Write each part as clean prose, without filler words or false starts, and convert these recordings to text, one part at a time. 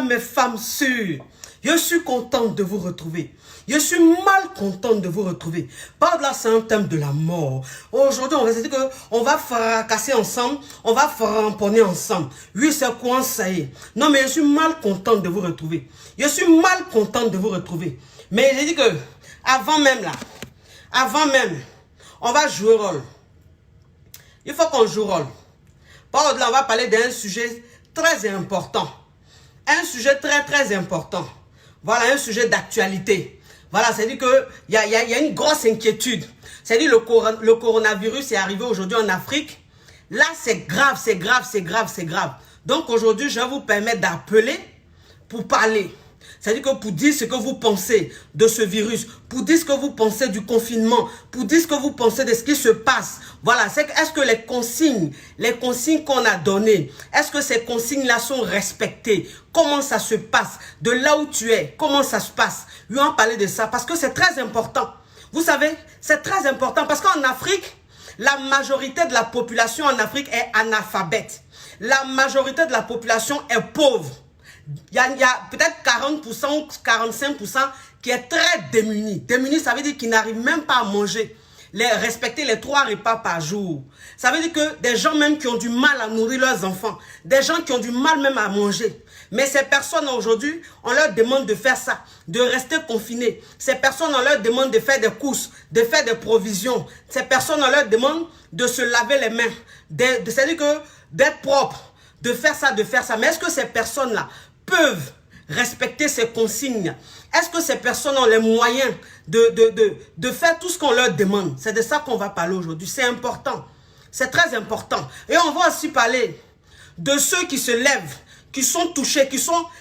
Mes femmes sûres, je suis contente de vous retrouver. Je suis mal contente de vous retrouver. Par-delà, c'est un thème de la mort. Aujourd'hui, on va se dire qu'on va fracasser ensemble, on va framponner ensemble. Oui, c'est quoi ça y est. Non, mais je suis mal contente de vous retrouver. Je suis mal contente de vous retrouver. Mais j'ai dit que, avant même, on va jouer rôle. Il faut qu'on joue rôle. Par-delà, on va parler d'un sujet très important. Un sujet très important. Voilà, un sujet d'actualité. Voilà, c'est-à-dire qu'il y a une grosse inquiétude. C'est-à-dire le coronavirus est arrivé aujourd'hui en Afrique. Là, c'est grave. Donc aujourd'hui, je vais vous permettre d'appeler pour parler. C'est-à-dire que pour dire ce que vous pensez de ce virus, pour dire ce que vous pensez du confinement, pour dire ce que vous pensez de ce qui se passe. Voilà, est-ce que les consignes qu'on a données, est-ce que ces consignes-là sont respectées? Comment ça se passe? De là où tu es, comment ça se passe? Lui en parler de ça parce que c'est très important. Vous savez, c'est très important parce qu'en Afrique, la majorité de la population en Afrique est analphabète. La majorité de la population est pauvre. Il y a peut-être 40% ou 45% qui est très démuni. Démuni, ça veut dire qu'ils n'arrivent même pas à manger. Respecter les 3 repas par jour. Ça veut dire que des gens même qui ont du mal à nourrir leurs enfants. Des gens qui ont du mal même à manger. Mais ces personnes aujourd'hui, on leur demande de faire ça, de rester confinés. Ces personnes, on leur demande de faire des courses, de faire des provisions. Ces personnes, on leur demande de se laver les mains. C'est-à-dire que d'être propre, de faire ça. Mais est-ce que ces personnes-là peuvent respecter ces consignes? Est-ce que ces personnes ont les moyens de faire tout ce qu'on leur demande? C'est de ça qu'on va parler aujourd'hui. C'est important. C'est très important. Et on va aussi parler de ceux qui se lèvent, qui sont touchés,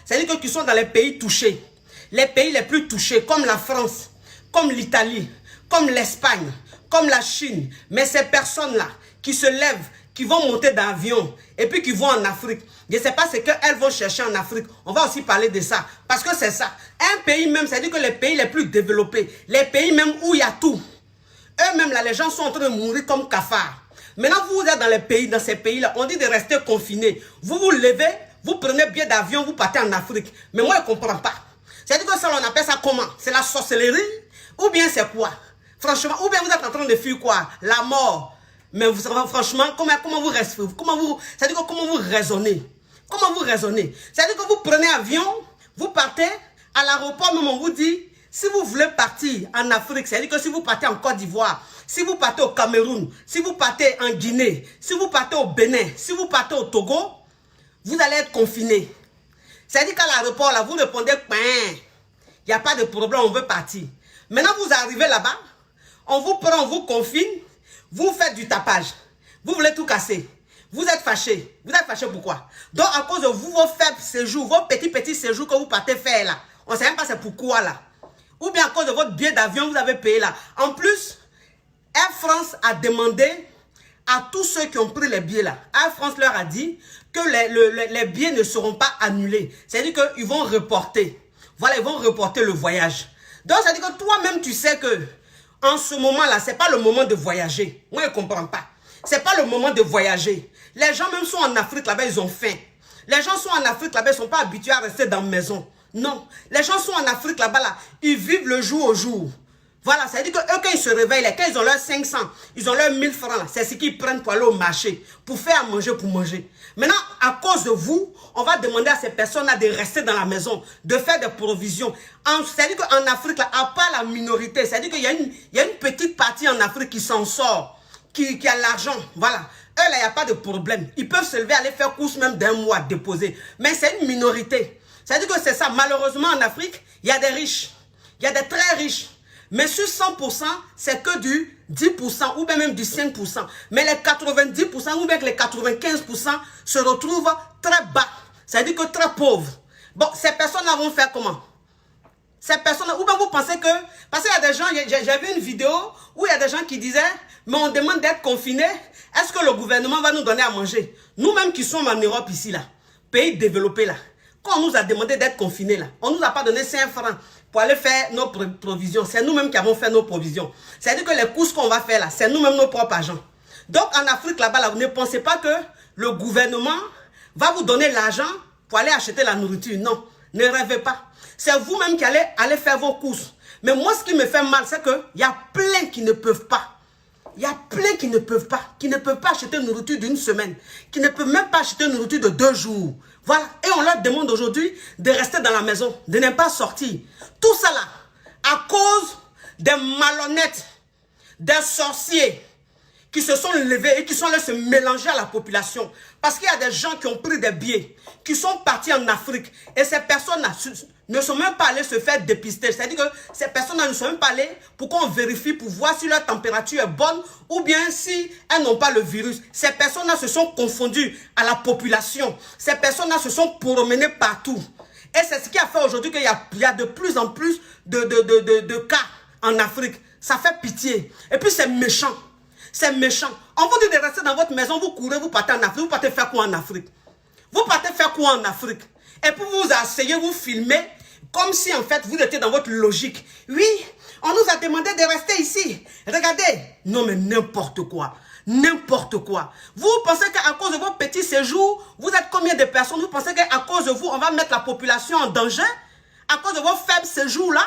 c'est-à-dire qui sont dans les pays touchés. Les pays les plus touchés, comme la France, comme l'Italie, comme l'Espagne, comme la Chine. Mais ces personnes-là qui se lèvent, qui vont monter dans l'avion et puis qui vont en Afrique. Je ne sais pas ce qu'elles vont chercher en Afrique. On va aussi parler de ça. Parce que c'est ça. Un pays même, c'est-à-dire que les pays les plus développés, les pays même où il y a tout, eux-mêmes là, les gens sont en train de mourir comme cafards. Maintenant, vous êtes dans les pays, dans ces pays-là, on dit de rester confinés. Vous vous levez, vous prenez billet d'avion, vous partez en Afrique. Mais moi, je ne comprends pas. C'est-à-dire que ça, on appelle ça comment? C'est la sorcellerie? Ou bien c'est quoi? Franchement, ou bien vous êtes en train de fuir quoi? La mort. Mais vous savez, franchement, comment vous restez? C'est-à-dire comment vous raisonnez? Comment vous raisonnez? C'est-à-dire que vous prenez avion, vous partez, à l'aéroport même on vous dit, si vous voulez partir en Afrique, c'est-à-dire que si vous partez en Côte d'Ivoire, si vous partez au Cameroun, si vous partez en Guinée, si vous partez au Bénin, si vous partez au Togo, vous allez être confiné. C'est-à-dire qu'à l'aéroport, là, vous répondez, il n'y a pas de problème, on veut partir. Maintenant, vous arrivez là-bas, on vous prend, on vous confine, vous faites du tapage. Vous voulez tout casser. Vous êtes fâché. Vous êtes fâché pourquoi? Donc, à cause de vous, vos faibles séjours, vos petits séjours que vous partez faire là, on ne sait même pas c'est pourquoi là. Ou bien à cause de votre billet d'avion, vous avez payé là. En plus, Air France a demandé à tous ceux qui ont pris les billets là. Air France leur a dit que les billets ne seront pas annulés. C'est-à-dire qu'ils vont reporter. Voilà, ils vont reporter le voyage. Donc, ça veut dire que toi-même, tu sais que en ce moment-là, ce n'est pas le moment de voyager. Moi, je ne comprends pas. Ce n'est pas le moment de voyager. Les gens même sont en Afrique là-bas, ils ont faim. Les gens sont en Afrique là-bas, ils ne sont pas habitués à rester dans la maison. Non. Les gens sont en Afrique là-bas, là, ils vivent le jour au jour. Voilà, ça veut dire que eux, quand ils se réveillent, là, quand ils ont leurs 500, ils ont leurs 1000 francs, c'est ce qu'ils prennent pour aller au marché, pour faire à manger, pour manger. Maintenant, à cause de vous, on va demander à ces personnes-là de rester dans la maison, de faire des provisions. C'est-à-dire qu'en Afrique, là, à part la minorité, c'est-à-dire qu'il y a une petite partie en Afrique qui s'en sort, qui a l'argent, voilà. Eux, là, il n'y a pas de problème. Ils peuvent se lever, aller faire course même d'un mois, déposer. Mais c'est une minorité. C'est-à-dire que c'est ça. Malheureusement, en Afrique, il y a des riches. Il y a des très riches. Mais sur 100%, c'est que du 10% ou bien même du 5%. Mais les 90% ou bien les 95% se retrouvent très bas. C'est-à-dire que très pauvres. Bon, ces personnes-là vont faire comment? Ces personnes-là, ou bien vous pensez que... Parce qu'il y a des gens, j'ai vu une vidéo où il y a des gens qui disaient, mais on demande d'être confinés. Est-ce que le gouvernement va nous donner à manger? Nous-mêmes qui sommes en Europe ici, là, pays développé, là, quand on nous a demandé d'être confinés, là, on ne nous a pas donné 5 francs pour aller faire nos provisions. C'est nous-mêmes qui avons fait nos provisions. C'est-à-dire que les courses qu'on va faire là, c'est nous-mêmes nos propres agents. Donc en Afrique là-bas, là, vous ne pensez pas que le gouvernement va vous donner l'argent pour aller acheter la nourriture. Non, ne rêvez pas. C'est vous-même qui allez faire vos courses. Mais moi, ce qui me fait mal, c'est qu'il y a plein qui ne peuvent pas. Il y a plein qui ne peuvent pas acheter une nourriture d'une semaine, qui ne peuvent même pas acheter une nourriture de 2 jours. Voilà. Et on leur demande aujourd'hui de rester dans la maison, de ne pas sortir. Tout ça là, à cause des malhonnêtes, des sorciers qui se sont levés et qui sont allés se mélanger à la population. Parce qu'il y a des gens qui ont pris des billets, qui sont partis en Afrique. Et ces personnes-là ne sont même pas allées se faire dépister. C'est-à-dire que ces personnes-là ne sont même pas allées pour qu'on vérifie, pour voir si leur température est bonne ou bien si elles n'ont pas le virus. Ces personnes-là se sont confondues à la population. Ces personnes-là se sont promenées partout. Et c'est ce qui a fait aujourd'hui qu'il y a de plus en plus de cas en Afrique. Ça fait pitié. Et puis c'est méchant. C'est méchant. On vous dit de rester dans votre maison, vous courez, vous partez en Afrique. Vous partez faire quoi en Afrique? Vous partez faire quoi en Afrique? Et puis vous vous asseyez, vous filmez, comme si en fait vous étiez dans votre logique. Oui, on nous a demandé de rester ici. Regardez. Non mais n'importe quoi. N'importe quoi. Vous pensez qu'à cause de vos petits séjours, vous êtes combien de personnes? Vous pensez qu'à cause de vous, on va mettre la population en danger? À cause de vos faibles séjours là?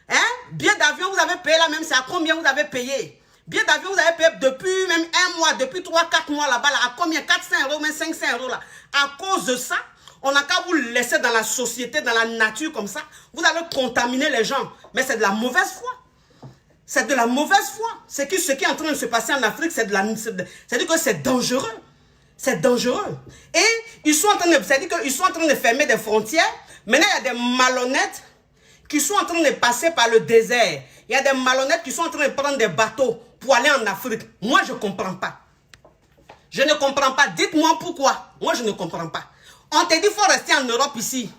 Hein? Billet d'avion, vous avez payé là même, c'est à combien vous avez payé? Billet d'avion, vous avez payé depuis même 1 mois, depuis 3-4 mois là-bas, là, à combien? 400 €, même 500 € là. À cause de ça, on n'a qu'à vous laisser dans la société, dans la nature comme ça. Vous allez contaminer les gens. Mais c'est de la mauvaise foi. C'est de la mauvaise foi. Ce qui est en train de se passer en Afrique, c'est-à-dire que c'est dangereux. C'est dangereux. Et ils sont en train de, c'est-à-dire qu'ils sont en train de fermer des frontières. Maintenant, il y a des malhonnêtes qui sont en train de passer par le désert. Il y a des malhonnêtes qui sont en train de prendre des bateaux pour aller en Afrique. Moi, je ne comprends pas. Je ne comprends pas. Dites-moi pourquoi. Moi, je ne comprends pas. On te dit qu'il faut rester en Europe ici,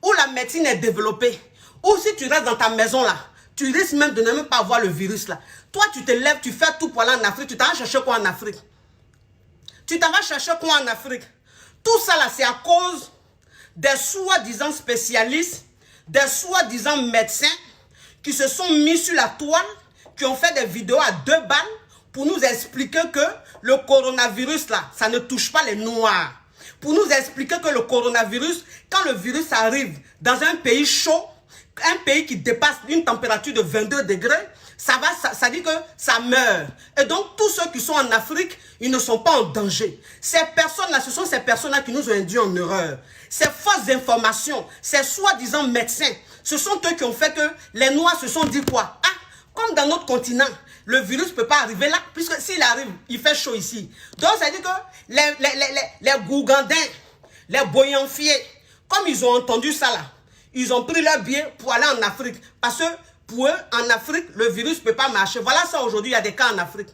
où la médecine est développée. Ou si tu restes dans ta maison là, tu risques même de ne même pas avoir le virus là. Toi, tu te lèves, tu fais tout pour aller en Afrique. Tu t'en vas chercher quoi en Afrique? Tu t'en vas chercher quoi en Afrique? Tout ça là, c'est à cause des soi-disant spécialistes, des soi-disant médecins qui se sont mis sur la toile, qui ont fait des vidéos à 2 balles pour nous expliquer que le coronavirus là, ça ne touche pas les Noirs. Pour nous expliquer que le coronavirus, quand le virus arrive dans un pays chaud, un pays qui dépasse une température de 22 degrés, ça dit que ça meurt. Et donc, tous ceux qui sont en Afrique, ils ne sont pas en danger. Ces personnes-là, ce sont ces personnes-là qui nous ont induits en erreur. Ces fausses informations, ces soi-disant médecins, ce sont eux qui ont fait que les Noirs se sont dit quoi? Ah, comme dans notre continent, le virus ne peut pas arriver là, puisque s'il arrive, il fait chaud ici. Donc, ça dit que les Gougandins, les Boyanfiés, comme ils ont entendu ça là, ils ont pris leur billet pour aller en Afrique. Parce que pour eux, en Afrique, le virus ne peut pas marcher. Voilà ça aujourd'hui, il y a des cas en Afrique.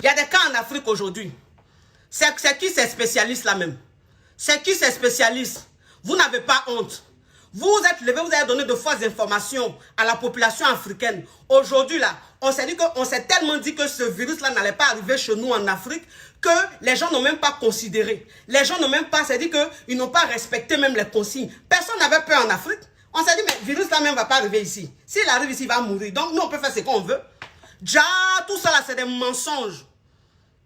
Il y a des cas en Afrique aujourd'hui. C'est qui ces spécialistes là même? C'est qui ces spécialistes? Vous n'avez pas honte. Vous êtes levé, vous avez donné de fausses informations à la population africaine. Aujourd'hui, là, on s'est tellement dit que ce virus-là n'allait pas arriver chez nous en Afrique que les gens n'ont même pas considéré. Les gens n'ont même pas, c'est-à-dire qu'ils n'ont pas respecté même les consignes. Personne n'avait peur en Afrique. On s'est dit, mais le virus-là même ne va pas arriver ici. S'il arrive ici, il va mourir. Donc, nous, on peut faire ce qu'on veut. Déjà, tout ça, là, c'est des mensonges.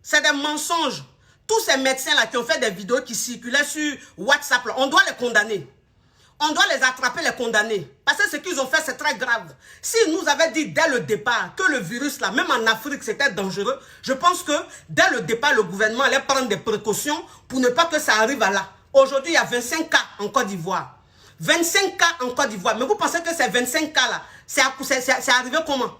C'est des mensonges. Tous ces médecins-là qui ont fait des vidéos qui circulaient sur WhatsApp, là, on doit les condamner. On doit les attraper, les condamner. Parce que ce qu'ils ont fait, c'est très grave. S'ils nous avaient dit dès le départ que le virus, là, même en Afrique, c'était dangereux, je pense que dès le départ, le gouvernement allait prendre des précautions pour ne pas que ça arrive à là. Aujourd'hui, il y a 25 cas en Côte d'Ivoire. 25 cas en Côte d'Ivoire. Mais vous pensez que ces 25 cas-là, c'est arrivé comment?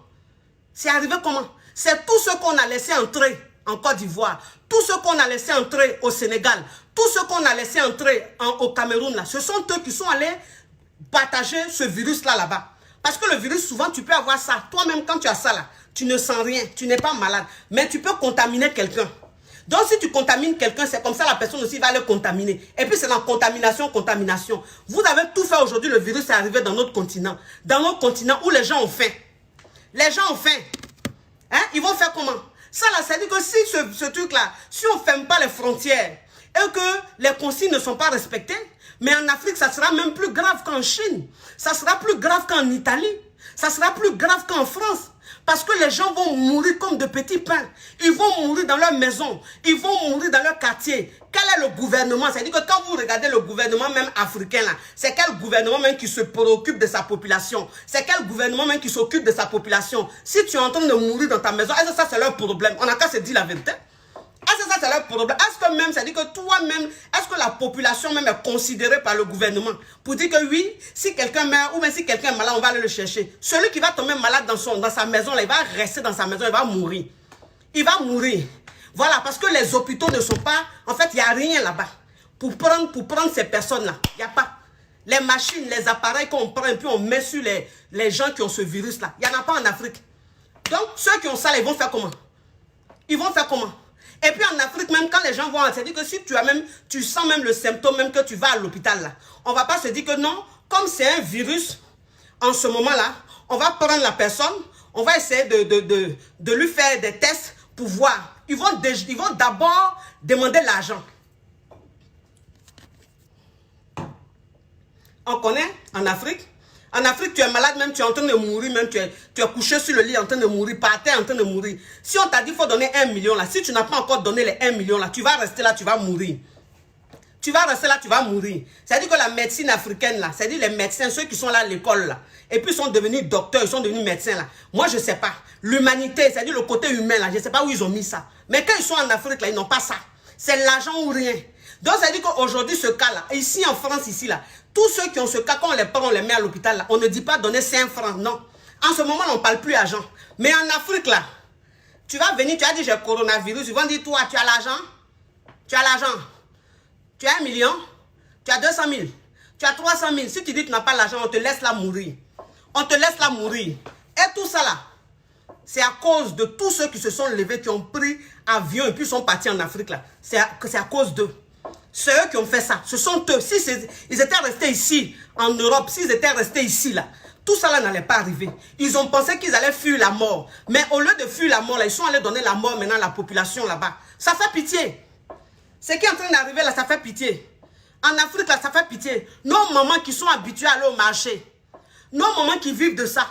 C'est arrivé comment? C'est tout ce qu'on a laissé entrer en Côte d'Ivoire, tout ce qu'on a laissé entrer au Sénégal, tout ce qu'on a laissé entrer au Cameroun, là, ce sont eux qui sont allés partager ce virus-là là-bas. Parce que le virus, souvent, tu peux avoir ça. Toi-même, quand tu as ça là, tu ne sens rien, tu n'es pas malade. Mais tu peux contaminer quelqu'un. Donc, si tu contamines quelqu'un, c'est comme ça la personne aussi va le contaminer. Et puis, c'est dans contamination. Vous avez tout fait aujourd'hui, le virus est arrivé dans notre continent. Dans notre continent où les gens ont faim. Les gens ont faim. Hein? Ils vont faire comment? Ça là, ça dit que si ce truc-là, si on ne ferme pas les frontières et que les consignes ne sont pas respectées, mais en Afrique, ça sera même plus grave qu'en Chine. Ça sera plus grave qu'en Italie. Ça sera plus grave qu'en France. Parce que les gens vont mourir comme de petits pains. Ils vont mourir dans leur maison. Ils vont mourir dans leur quartier. Quel est le gouvernement? C'est-à-dire que quand vous regardez le gouvernement même africain, là, c'est quel gouvernement même qui se préoccupe de sa population? C'est quel gouvernement même qui s'occupe de sa population? Si tu es en train de mourir dans ta maison, est-ce que ça c'est leur problème? On n'a qu'à se dire la vérité. Est-ce que ça c'est leur problème? Est-ce que même, c'est-à-dire que toi-même, est-ce que la population même est considérée par le gouvernement pour dire que oui, si quelqu'un meurt ou même si quelqu'un est malade, on va aller le chercher. Celui qui va tomber malade dans sa maison, là, il va rester dans sa maison, il va mourir. Il va mourir. Voilà, parce que les hôpitaux ne sont pas... En fait, il n'y a rien là-bas. Pour prendre ces personnes-là, il n'y a pas. Les machines, les appareils qu'on prend et puis on met sur les gens qui ont ce virus-là, il n'y en a pas en Afrique. Donc, ceux qui ont ça, ils vont faire comment? Ils vont faire comment? Et puis en Afrique, même quand les gens vont, c'est-à-dire que si tu sens même le symptôme, même que tu vas à l'hôpital, là, on ne va pas se dire que non, comme c'est un virus, en ce moment-là, on va prendre la personne, on va essayer de lui faire des tests pour voir. Ils vont d'abord demander l'argent. On connaît en Afrique. En Afrique, tu es malade, même tu es en train de mourir, même tu es couché sur le lit en train de mourir, par terre en train de mourir. Si on t'a dit qu'il faut donner 1 million là, si tu n'as pas encore donné les 1 million là, tu vas rester là, tu vas mourir. Tu vas rester là, tu vas mourir. C'est-à-dire que la médecine africaine là, c'est-à-dire les médecins, ceux qui sont là à l'école là, et puis ils sont devenus docteurs, ils sont devenus médecins là. Moi je ne sais pas. L'humanité, c'est-à-dire le côté humain là, je ne sais pas où ils ont mis ça. Mais quand ils sont en Afrique là, ils n'ont pas ça. C'est l'argent ou rien. Donc ça veut dire qu'aujourd'hui ce cas là, ici en France, ici là, tous ceux qui ont ce cas, quand on les prend, on les met à l'hôpital là, on ne dit pas donner 5 francs, non. En ce moment là, on ne parle plus argent. Mais en Afrique là, tu vas venir, tu as dit j'ai coronavirus, ils vont dire toi, tu as l'argent, tu as l'argent, tu as 1 million, tu as 200 000, tu as 300 000. Si tu dis que tu n'as pas l'argent, on te laisse là mourir. On te laisse là mourir. Et tout ça là, c'est à cause de tous ceux qui se sont levés, qui ont pris avion et puis sont partis en Afrique là. C'est à cause d'eux. C'est eux qui ont fait ça. Ce sont eux. Si ils étaient restés ici, en Europe, s'ils étaient restés ici, là, tout ça là n'allait pas arriver. Ils ont pensé qu'ils allaient fuir la mort. Mais au lieu de fuir la mort, là, ils sont allés donner la mort maintenant à la population là-bas. Ça fait pitié. Ce qui est en train d'arriver là, ça fait pitié. En Afrique, là, ça fait pitié. Nos mamans qui sont habituées à aller au marché, nos mamans qui vivent de ça,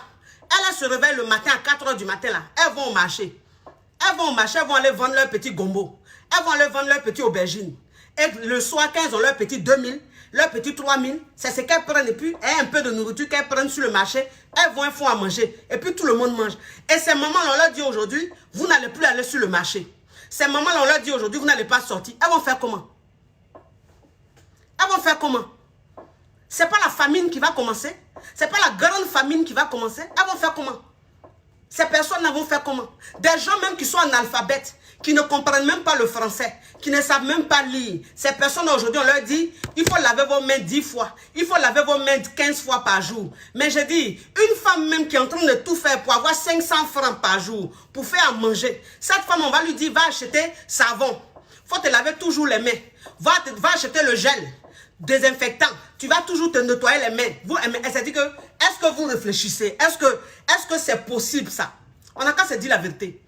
elles se réveillent le matin à 4 h du matin, là, elles vont au marché. Elles vont au marché, elles vont aller vendre leurs petits gombo. Elles vont aller vendre leurs petits aubergines. Et le soir, quand elles ont leurs petits 2000, leurs petits 3000, c'est ce qu'elles prennent. Et puis, un peu de nourriture qu'elles prennent sur le marché, elles vont, elles font à manger. Et puis, tout le monde mange. Et ces mamans-là, on leur dit aujourd'hui, vous n'allez plus aller sur le marché. Ces mamans-là, on leur dit aujourd'hui, vous n'allez pas sortir. Elles vont faire comment? Elles vont faire comment? Ce n'est pas la famine qui va commencer. Ce n'est pas la grande famine qui va commencer. Elles vont faire comment? Ces personnes vont faire comment? Des gens même qui sont analphabètes, qui ne comprennent même pas le français, qui ne savent même pas lire. Ces personnes aujourd'hui, on leur dit, il faut laver vos mains 10 fois. Il faut laver vos mains 15 fois par jour. Mais je dis, une femme même qui est en train de tout faire pour avoir 500 francs par jour, pour faire à manger, cette femme, on va lui dire, va acheter savon. Il faut te laver toujours les mains. Va acheter le gel désinfectant. Tu vas toujours te nettoyer les mains. C'est-à-dire que, est-ce que vous réfléchissez? Est-ce que c'est possible ça? On n'a qu'à se dire la vérité.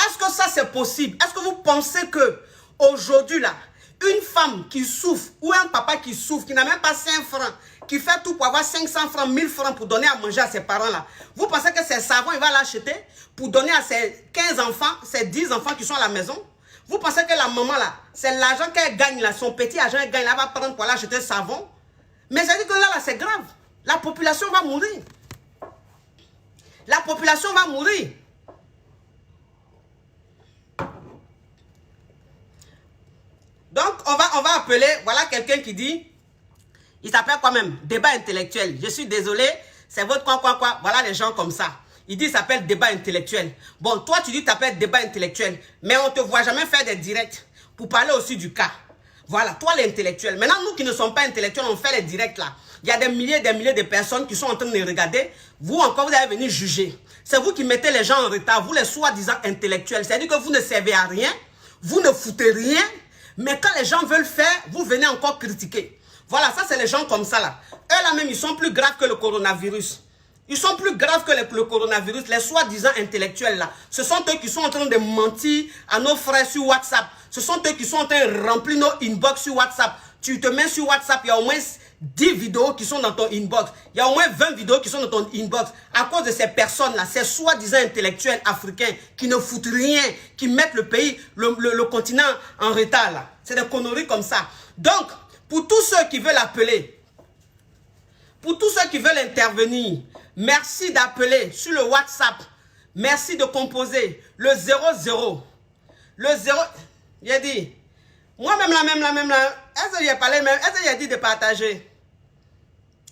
Est-ce que ça c'est possible? Est-ce que vous pensez que aujourd'hui là, une femme qui souffre ou un papa qui souffre, qui n'a même pas 5 francs, qui fait tout pour avoir 500 francs, 1000 francs pour donner à manger à ses parents là, vous pensez que ces savons, il va l'acheter pour donner à ses 15 enfants, ses 10 enfants qui sont à la maison? Vous pensez que la maman là, c'est l'argent qu'elle gagne là, son petit argent qu'elle gagne là, va prendre pour aller acheter savon? Mais ça dit que là c'est grave. La population va mourir. La population va mourir. Donc, on va appeler, voilà quelqu'un qui dit, il s'appelle quand même débat intellectuel. Je suis désolé, c'est votre quoi. Voilà les gens comme ça. Il dit, il s'appelle débat intellectuel. Bon, toi, tu dis, tu t'appelles débat intellectuel. Mais on ne te voit jamais faire des directs pour parler aussi du cas. Voilà, toi, l'intellectuel. Maintenant, nous qui ne sommes pas intellectuels, on fait les directs là. Il y a des milliers de personnes qui sont en train de regarder. Vous encore, vous allez venir juger. C'est vous qui mettez les gens en retard, vous les soi-disant intellectuels. C'est-à-dire que vous ne servez à rien, vous ne foutez rien. Mais quand les gens veulent faire, vous venez encore critiquer. Voilà, ça c'est les gens comme ça là. Eux là même, ils sont plus graves que le coronavirus. Ils sont plus graves que le coronavirus, les soi-disant intellectuels là. Ce sont eux qui sont en train de mentir à nos frères sur WhatsApp. Ce sont eux qui sont en train de remplir nos inbox sur WhatsApp. Tu te mets sur WhatsApp, il y a au moins 10 vidéos qui sont dans ton inbox. Il y a au moins 20 vidéos qui sont dans ton inbox. À cause de ces personnes-là, ces soi-disant intellectuels africains qui ne foutent rien, qui mettent le pays, le continent en retard là. C'est des conneries comme ça. Donc, pour tous ceux qui veulent appeler, pour tous ceux qui veulent intervenir, merci d'appeler sur le WhatsApp. Merci de composer le 00. Le 0, j'ai dit, moi-même là, est-ce que j'ai parlé même, est-ce que j'ai dit de partager?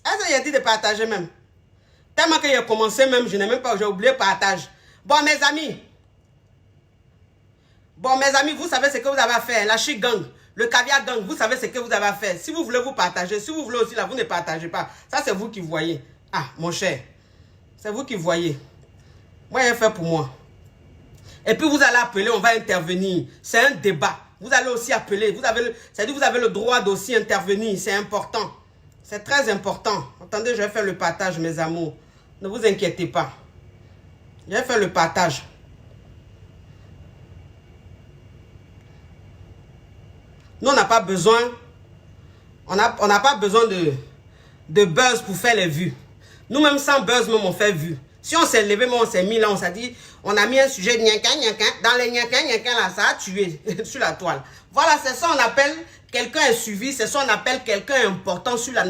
Est-ce que j'ai dit de partager même? Tellement que j'ai commencé même, je n'ai même pas, j'ai oublié partage. Bon mes amis, vous savez ce que vous avez à faire, la chic gang, le caviar gang, vous savez ce que vous avez à faire. Si vous voulez vous partager, si vous voulez aussi là, vous ne partagez pas. Ça c'est vous qui voyez. Ah, mon cher, c'est vous qui voyez. Moi, j'ai fait pour moi. Et puis vous allez appeler, on va intervenir. C'est un débat. Vous allez aussi appeler. C'est-à-dire vous avez le droit d'aussi intervenir. C'est important. C'est très important. Attendez, je vais faire le partage, mes amours. Ne vous inquiétez pas. Je vais faire le partage. Nous, on n'a pas besoin. On n'a pas besoin de buzz pour faire les vues. Nous-mêmes, sans buzz, même on fait vue. Si on s'est levé, on s'est mis là, on s'est dit, on a mis un sujet dans les là, ça a tué sur la toile. Voilà, c'est ça on appelle quelqu'un est suivi, c'est ça on appelle quelqu'un important sur la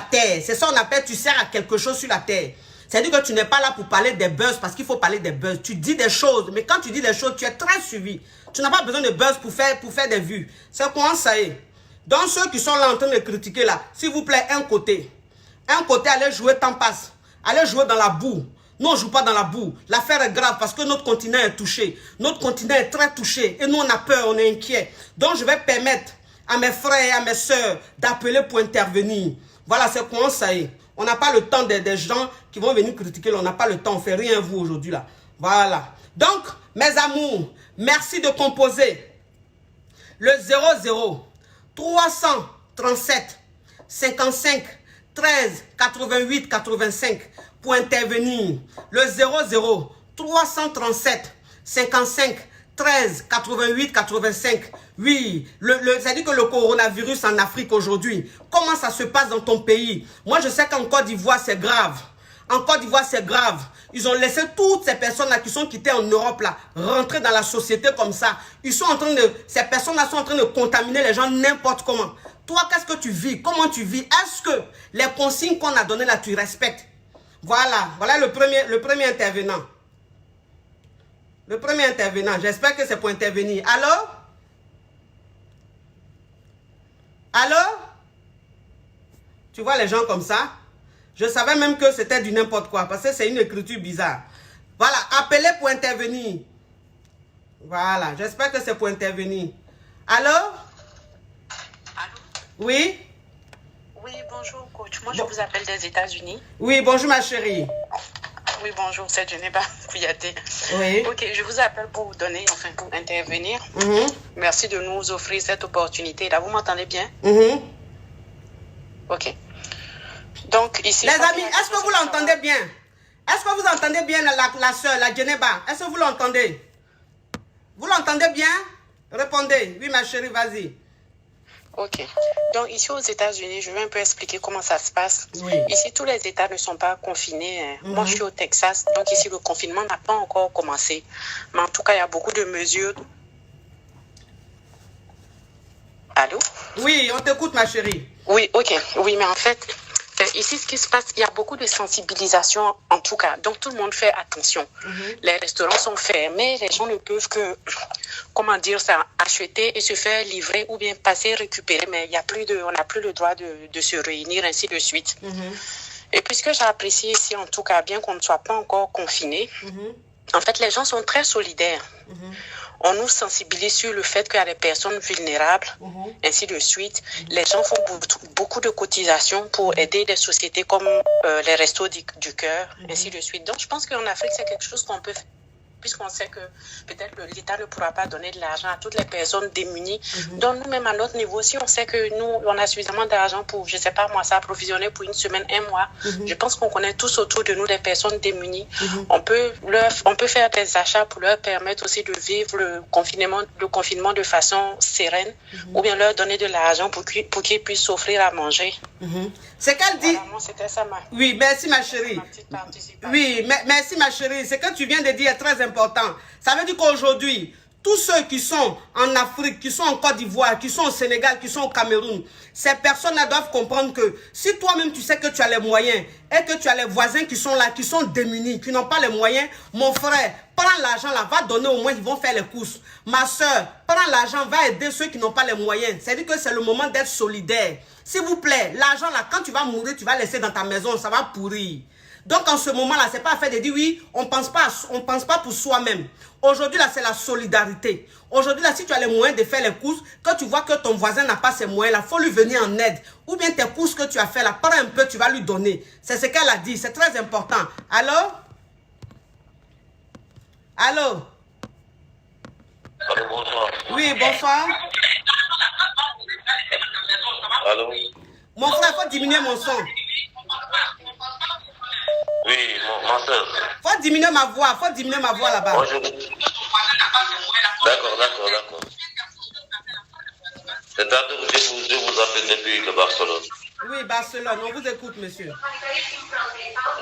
terre. C'est ça on appelle tu sers à quelque chose sur la terre. C'est-à-dire que tu n'es pas là pour parler des buzz parce qu'il faut parler des buzz. Tu dis des choses, mais quand tu dis des choses, tu es très suivi. Tu n'as pas besoin de buzz pour faire des vues. C'est comment ça est. Donc ceux qui sont là en train de critiquer là, s'il vous plaît, un côté, allez jouer temps passe. Allez jouer dans la boue. Nous, on ne joue pas dans la boue. L'affaire est grave parce que notre continent est touché. Notre continent est très touché. Et nous, on a peur, on est inquiet. Donc, je vais permettre à mes frères et à mes soeurs d'appeler pour intervenir. Voilà, c'est comment ça est. On n'a pas le temps des gens qui vont venir critiquer. On n'a pas le temps. On ne fait rien, vous, aujourd'hui, là. Voilà. Donc, mes amours, merci de composer le 00 337 55 13 88 85 pour intervenir. Le 00 337 55 13 88 85. Oui, c'est-à-dire que le coronavirus en Afrique aujourd'hui, comment ça se passe dans ton pays? Moi, je sais qu'en Côte d'Ivoire, c'est grave. En Côte d'Ivoire, c'est grave. Ils ont laissé toutes ces personnes-là qui sont quittées en Europe, là, rentrer dans la société comme ça. Ces personnes-là sont en train de contaminer les gens n'importe comment. Toi, qu'est-ce que tu vis? Comment tu vis? Est-ce que les consignes qu'on a données là, tu respectes? Voilà, voilà le premier intervenant. Le premier intervenant, j'espère que c'est pour intervenir. Allô? Allô? Tu vois les gens comme ça? Je savais même que c'était du n'importe quoi, parce que c'est une écriture bizarre. Voilà, appelez pour intervenir. Voilà, j'espère que c'est pour intervenir. Allô? Allô? Oui? Oui, bonjour coach. Moi, je vous appelle des États-Unis. Oui, bonjour ma chérie. Oui, bonjour, c'est Geneba Kouyaté. Oui. Ok, je vous appelle pour vous donner, enfin pour intervenir. Merci de nous offrir cette opportunité-là. Vous m'entendez bien? Ok. Donc, ici... Les amis, est-ce que vous l'entendez bien? Est-ce que vous entendez bien la soeur, la Geneba? Est-ce que vous l'entendez? Vous l'entendez bien? Répondez. Oui, ma chérie, vas-y. Ok. Donc, ici aux États-Unis, je vais un peu expliquer comment ça se passe. Oui. Ici, tous les États ne sont pas confinés. Moi, je suis au Texas. Donc, ici, le confinement n'a pas encore commencé. Mais en tout cas, il y a beaucoup de mesures. Allô? Oui, on t'écoute, ma chérie. Oui, ok. Oui, mais en fait, ici, ce qui se passe, il y a beaucoup de sensibilisation, en tout cas. Donc, tout le monde fait attention. Les restaurants sont fermés. Les gens ne peuvent que, comment dire ça, acheter et se faire livrer ou bien passer récupérer. Mais on n'a plus le droit de se réunir, ainsi de suite. Et puisque j'ai apprécié ici, en tout cas, bien qu'on ne soit pas encore confinés, en fait, les gens sont très solidaires. On nous sensibilise sur le fait qu'il y a des personnes vulnérables, ainsi de suite. Les gens font beaucoup de cotisations pour aider des sociétés comme les Restos du Cœur, ainsi de suite. Donc, je pense qu'en Afrique, c'est quelque chose qu'on peut faire. puisqu'on sait que peut-être l'État ne pourra pas donner de l'argent à toutes les personnes démunies. Donc nous-mêmes à notre niveau, si on sait que nous, on a suffisamment d'argent pour, je ne sais pas moi, s'approvisionner pour une semaine, un mois, je pense qu'on connaît tous autour de nous des personnes démunies. On peut faire des achats pour leur permettre aussi de vivre le confinement de façon sereine, ou bien leur donner de l'argent pour qu'ils puissent s'offrir à manger. C'est qu'elle dit... Voilà, c'était ça, oui, merci ma chérie. Oui, merci ma chérie. Ce que tu viens de dire est très important. Ça veut dire qu'aujourd'hui, tous ceux qui sont en Afrique, qui sont en Côte d'Ivoire, qui sont au Sénégal, qui sont au Cameroun, ces personnes-là doivent comprendre que si toi-même tu sais que tu as les moyens et que tu as les voisins qui sont là, qui sont démunis, qui n'ont pas les moyens, mon frère, prends l'argent là, va donner au moins, ils vont faire les courses. Ma soeur, prends l'argent, va aider ceux qui n'ont pas les moyens. C'est-à-dire que c'est le moment d'être solidaire. S'il vous plaît, l'argent là, quand tu vas mourir, tu vas laisser dans ta maison, ça va pourrir. Donc en ce moment-là, c'est pas à faire de dire oui, on pense pas pour soi-même. Aujourd'hui là, c'est la solidarité. Aujourd'hui là, si tu as les moyens de faire les courses, quand tu vois que ton voisin n'a pas ces moyens là, faut lui venir en aide. Ou bien tes courses que tu as fait là, prends un peu, tu vas lui donner. C'est ce qu'elle a dit, c'est très important. Allô? Allô? Allô, bonsoir. Oui, bonsoir. Allô? Mon frère, faut diminuer mon son. Oui, ma soeur. Faut diminuer ma voix là-bas. Bonjour. D'accord. C'est-à-dire que je vous appelle depuis le Barcelone. Oui, Barcelone, on vous écoute, monsieur.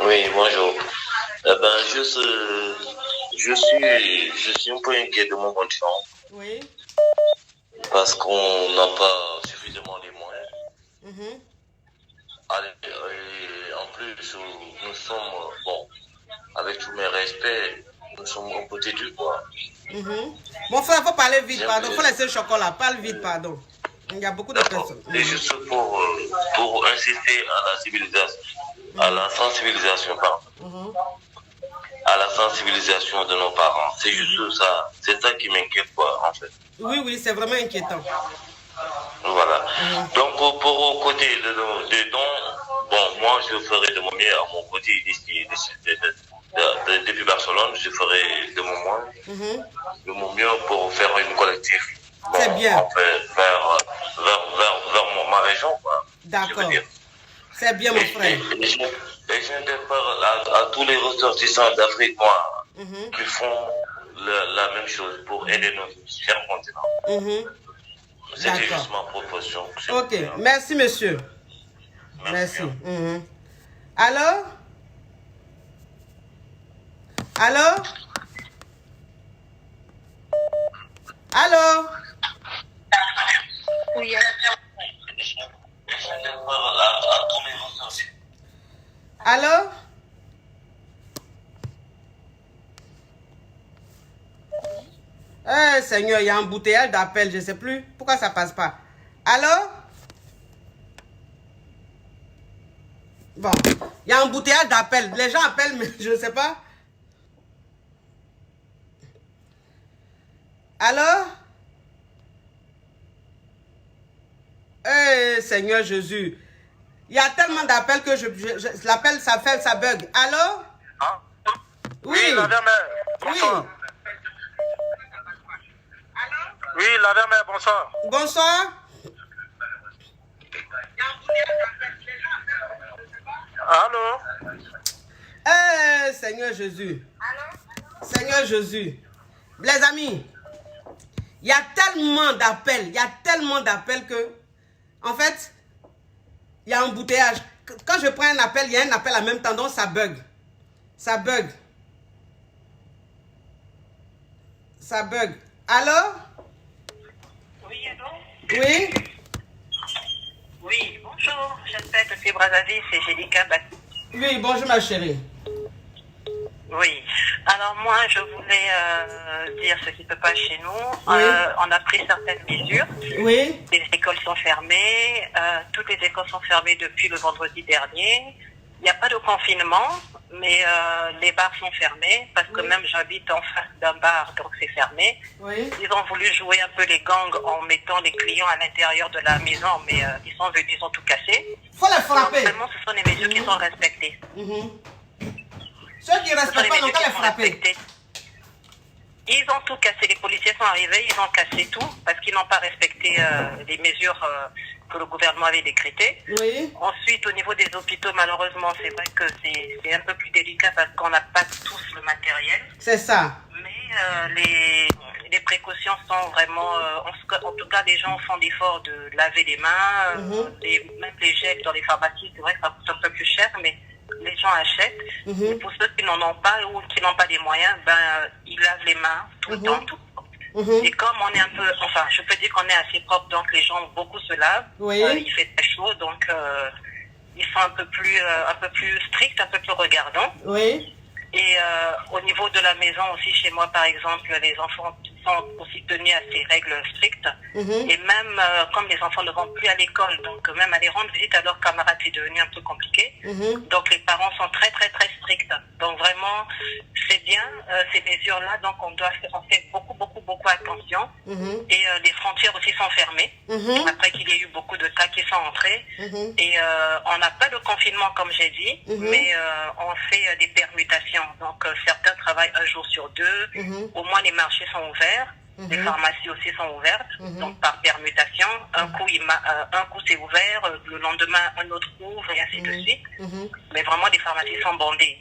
Oui, bonjour. Eh ben, je suis un peu inquiet de mon continent. Oui. Parce qu'on n'a pas suffisamment les moyens. Et en plus, nous sommes, bon, avec tous mes respects, nous sommes un peu têtus, quoi. Mon frère, il faut parler vite, pardon. Il faut laisser le chocolat. Parle vite, pardon. Il y a beaucoup de personnes. C'est juste pour insister à la civilisation, à la sensibilisation, pardon. À la sensibilisation de nos parents. C'est juste ça. C'est ça qui m'inquiète, quoi, en fait. Oui, c'est vraiment inquiétant. Voilà. Donc, pour côté des dons, bon, moi, je ferai de mon mieux à mon côté ici, depuis Barcelone, je ferai de mon mieux pour faire une collectif. Bon, c'est bien. En fait, vers ma région, quoi. D'accord. C'est bien, mon frère. Et j'interpelle à tous les ressortissants d'Afrique noire qui font la même chose pour aider notre cher continent. C'était juste ma proposition. Ok, merci monsieur. Merci. Allô? Allô? Allô? Oui. Allô? Eh Seigneur, il y a un embouteillage d'appel, je ne sais plus. Pourquoi ça ne passe pas? Allô? Bon, il y a un embouteillage d'appel. Les gens appellent, mais je ne sais pas. Allô? Eh Seigneur Jésus. Il y a tellement d'appels que l'appel, ça bug. Allô? Ah. Oui. La mère, bonsoir. Oui, la mère, bonsoir. Bonsoir. Allô? Eh Seigneur Jésus. Seigneur Jésus. Les amis, il y a tellement d'appels, que, en fait, il y a un embouteillage. Quand je prends un appel, il y a un appel en même temps, donc ça bug. Ça bug. Ça bug. Allô? Oui, allô? Oui? Oui, bonjour. J'espère que c'est Brazzaville, c'est Jélika Bati. Oui, bonjour ma chérie. Oui. Alors moi, je voulais dire ce qui se passe chez nous. Oui. On a pris certaines mesures. Oui? Les écoles sont fermées. Toutes les écoles sont fermées depuis le vendredi dernier. Il n'y a pas de confinement, mais les bars sont fermés parce que même j'habite en face d'un bar, donc c'est fermé. Oui. Ils ont voulu jouer un peu les gangs en mettant les clients à l'intérieur de la maison, mais ils sont venus, ils ont tout cassé. Faut les frapper. Normalement, ce sont les mesures qui sont respectées. Ceux qui ne respectent pas n'ont qu'à les frapper. Ils ont tout cassé. Les policiers sont arrivés, ils ont cassé tout parce qu'ils n'ont pas respecté les mesures que le gouvernement avait décrétées. Oui. Ensuite, au niveau des hôpitaux, malheureusement, c'est vrai que c'est un peu plus délicat parce qu'on n'a pas tous le matériel. C'est ça. Mais les précautions sont vraiment... en tout cas, les gens font l'effort de laver les mains. Même les gels dans les pharmacies, c'est vrai que ça coûte un peu plus cher, mais les gens achètent. Et pour ceux qui n'en ont pas ou qui n'ont pas les moyens, ils lavent les mains tout le temps, tout le temps. Et comme on est un peu, enfin, je peux dire qu'on est assez propre, donc les gens beaucoup se lavent. Oui. Il fait très chaud, donc ils sont un peu plus stricts, un peu plus regardants. Oui. Et au niveau de la maison aussi, chez moi par exemple, les enfants sont aussi tenus à ces règles strictes. Et même comme les enfants ne vont plus à l'école, donc même aller rendre visite à leurs camarades, c'est devenu un peu compliqué. Donc les parents sont très très très stricts. Donc vraiment, c'est bien ces mesures-là, donc on fait beaucoup attention. Et les frontières aussi sont fermées, après qu'il y ait eu beaucoup de cas qui sont entrés. Et on n'a pas de confinement comme j'ai dit, mais on fait des permutations. Donc certains travaillent un jour sur deux, au moins les marchés sont ouverts. Les pharmacies aussi sont ouvertes, donc par permutation. Un coup c'est ouvert, le lendemain un autre ouvre et ainsi de suite. Mais vraiment les pharmacies sont bondées.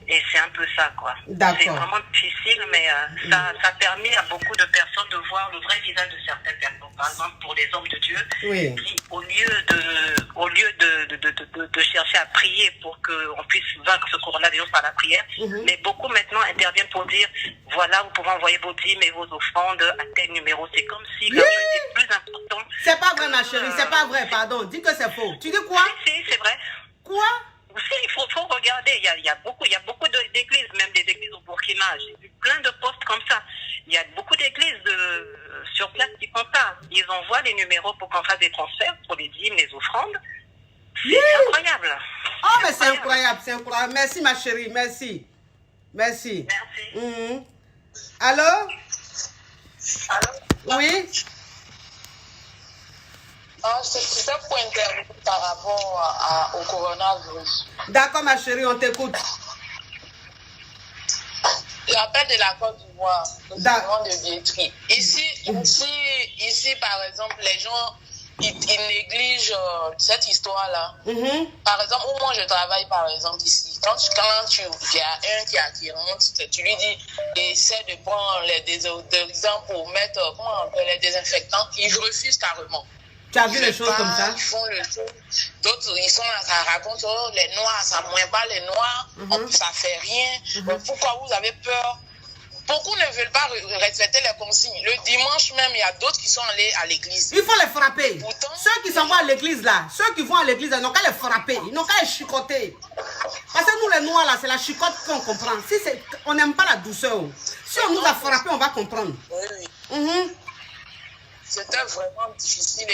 Et c'est un peu ça, quoi. C'est vraiment difficile, mais ça a permis à beaucoup de personnes de voir le vrai visage de certaines personnes. Par exemple, pour les hommes de Dieu, qui au lieu de chercher à prier pour qu'on puisse vaincre ce coronavirus par la prière, mais beaucoup maintenant interviennent pour dire, voilà, vous pouvez envoyer vos dîmes et vos offrandes à tel numéro. C'est comme si l'argent était plus important. C'est pas vrai, ma chérie, c'est pas vrai, pardon. Dis que c'est faux. Tu dis quoi? Si, c'est vrai. Quoi? Si, il faut regarder. Il y a beaucoup d'églises, même des églises au Burkina. J'ai vu plein de postes comme ça. Il y a beaucoup d'églises sur place qui font ça. Ils envoient les numéros pour qu'on fasse des transferts pour les dîmes, les offrandes. C'est incroyable. Oh, mais c'est incroyable, c'est incroyable. Merci, ma chérie, merci. Merci. Merci. Allô? Allô? Oui? C'était pour intervenir par rapport au coronavirus. D'accord, ma chérie, on t'écoute. L'appel de la Côte d'Ivoire, le gouvernement de billetterie. Ici, par exemple, les gens, ils négligent cette histoire-là. Par exemple, où moi je travaille, par exemple, ici, quand il y a un qui rentre, tu lui dis, essaie de prendre les désinfectants pour mettre, comment on appelle, les désinfectants, ils refusent carrément. Tu as vu les choses comme ça? Ils font le tour. D'autres, ils sont là, ça raconte, oh, les noirs, ça ne moins pas les noirs, ça ne fait rien. Pourquoi vous avez peur? Beaucoup ne veulent pas respecter les consignes. Le dimanche même, il y a d'autres qui sont allés à l'église. Il faut les frapper. Pourtant, ceux qui s'en vont à l'église là, ceux qui vont à l'église, ils n'ont qu'à les frapper. Ils n'ont qu'à les chicoter. Parce que nous les noirs là, c'est la chicote qu'on comprend. Si on n'aime pas la douceur. Si on nous a frappé, on va comprendre. Oui. C'était vraiment difficile.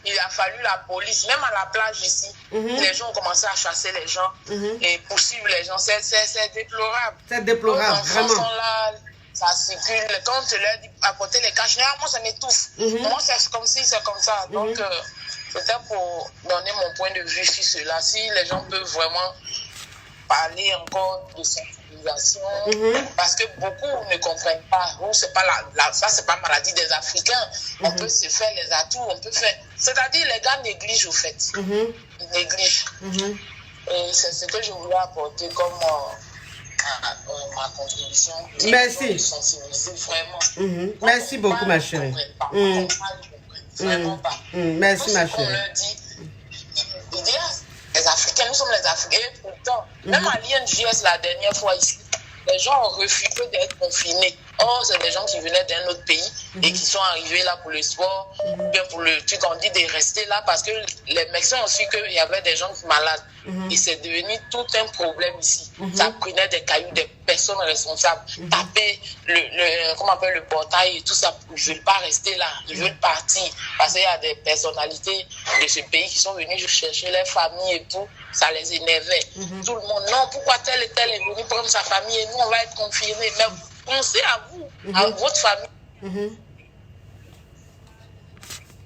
Il a fallu la police, même à la plage ici. Les gens ont commencé à chasser les gens et poursuivre les gens. C'est déplorable. C'est déplorable, les enfants vraiment. sont là, ça circule. Quand on te leur dit apporter les caches, moi ça m'étouffe. Moi c'est comme si c'est comme ça. Donc c'était pour donner mon point de vue sur cela. Si les gens peuvent vraiment parler encore de sensibilisation, parce que beaucoup ne comprennent pas. C'est pas ça, c'est pas maladie des Africains. On peut se faire les atouts, on peut faire. C'est-à-dire les gars négligent au fait. Ils négligent. Et c'est ce que je voulais apporter comme ma contribution. Merci. De sensibiliser vraiment. Merci beaucoup, ma chérie. Vraiment pas. Merci, ma chérie. On leur dit, ils disent, les Africains, nous sommes les Africains. Pourtant, même à l'INJS la dernière fois ici, les gens ont refusé d'être confinés. Or, c'est des gens qui venaient d'un autre pays et qui sont arrivés là pour le sport, bien pour le truc. On dit de rester là parce que les Mexicains ont su qu'il y avait des gens malades. Et c'est devenu tout un problème ici. Ça prenait des cailloux, des personnes responsables, taper le portail et tout ça. Ils ne veulent pas rester là, ils veulent partir. Parce qu'il y a des personnalités de ce pays qui sont venues chercher leurs familles et tout. Ça les énervait. Tout le monde, non, pourquoi tel et tel est venu prendre sa famille et nous on va être confinés. Mais pensez à vous, à votre famille.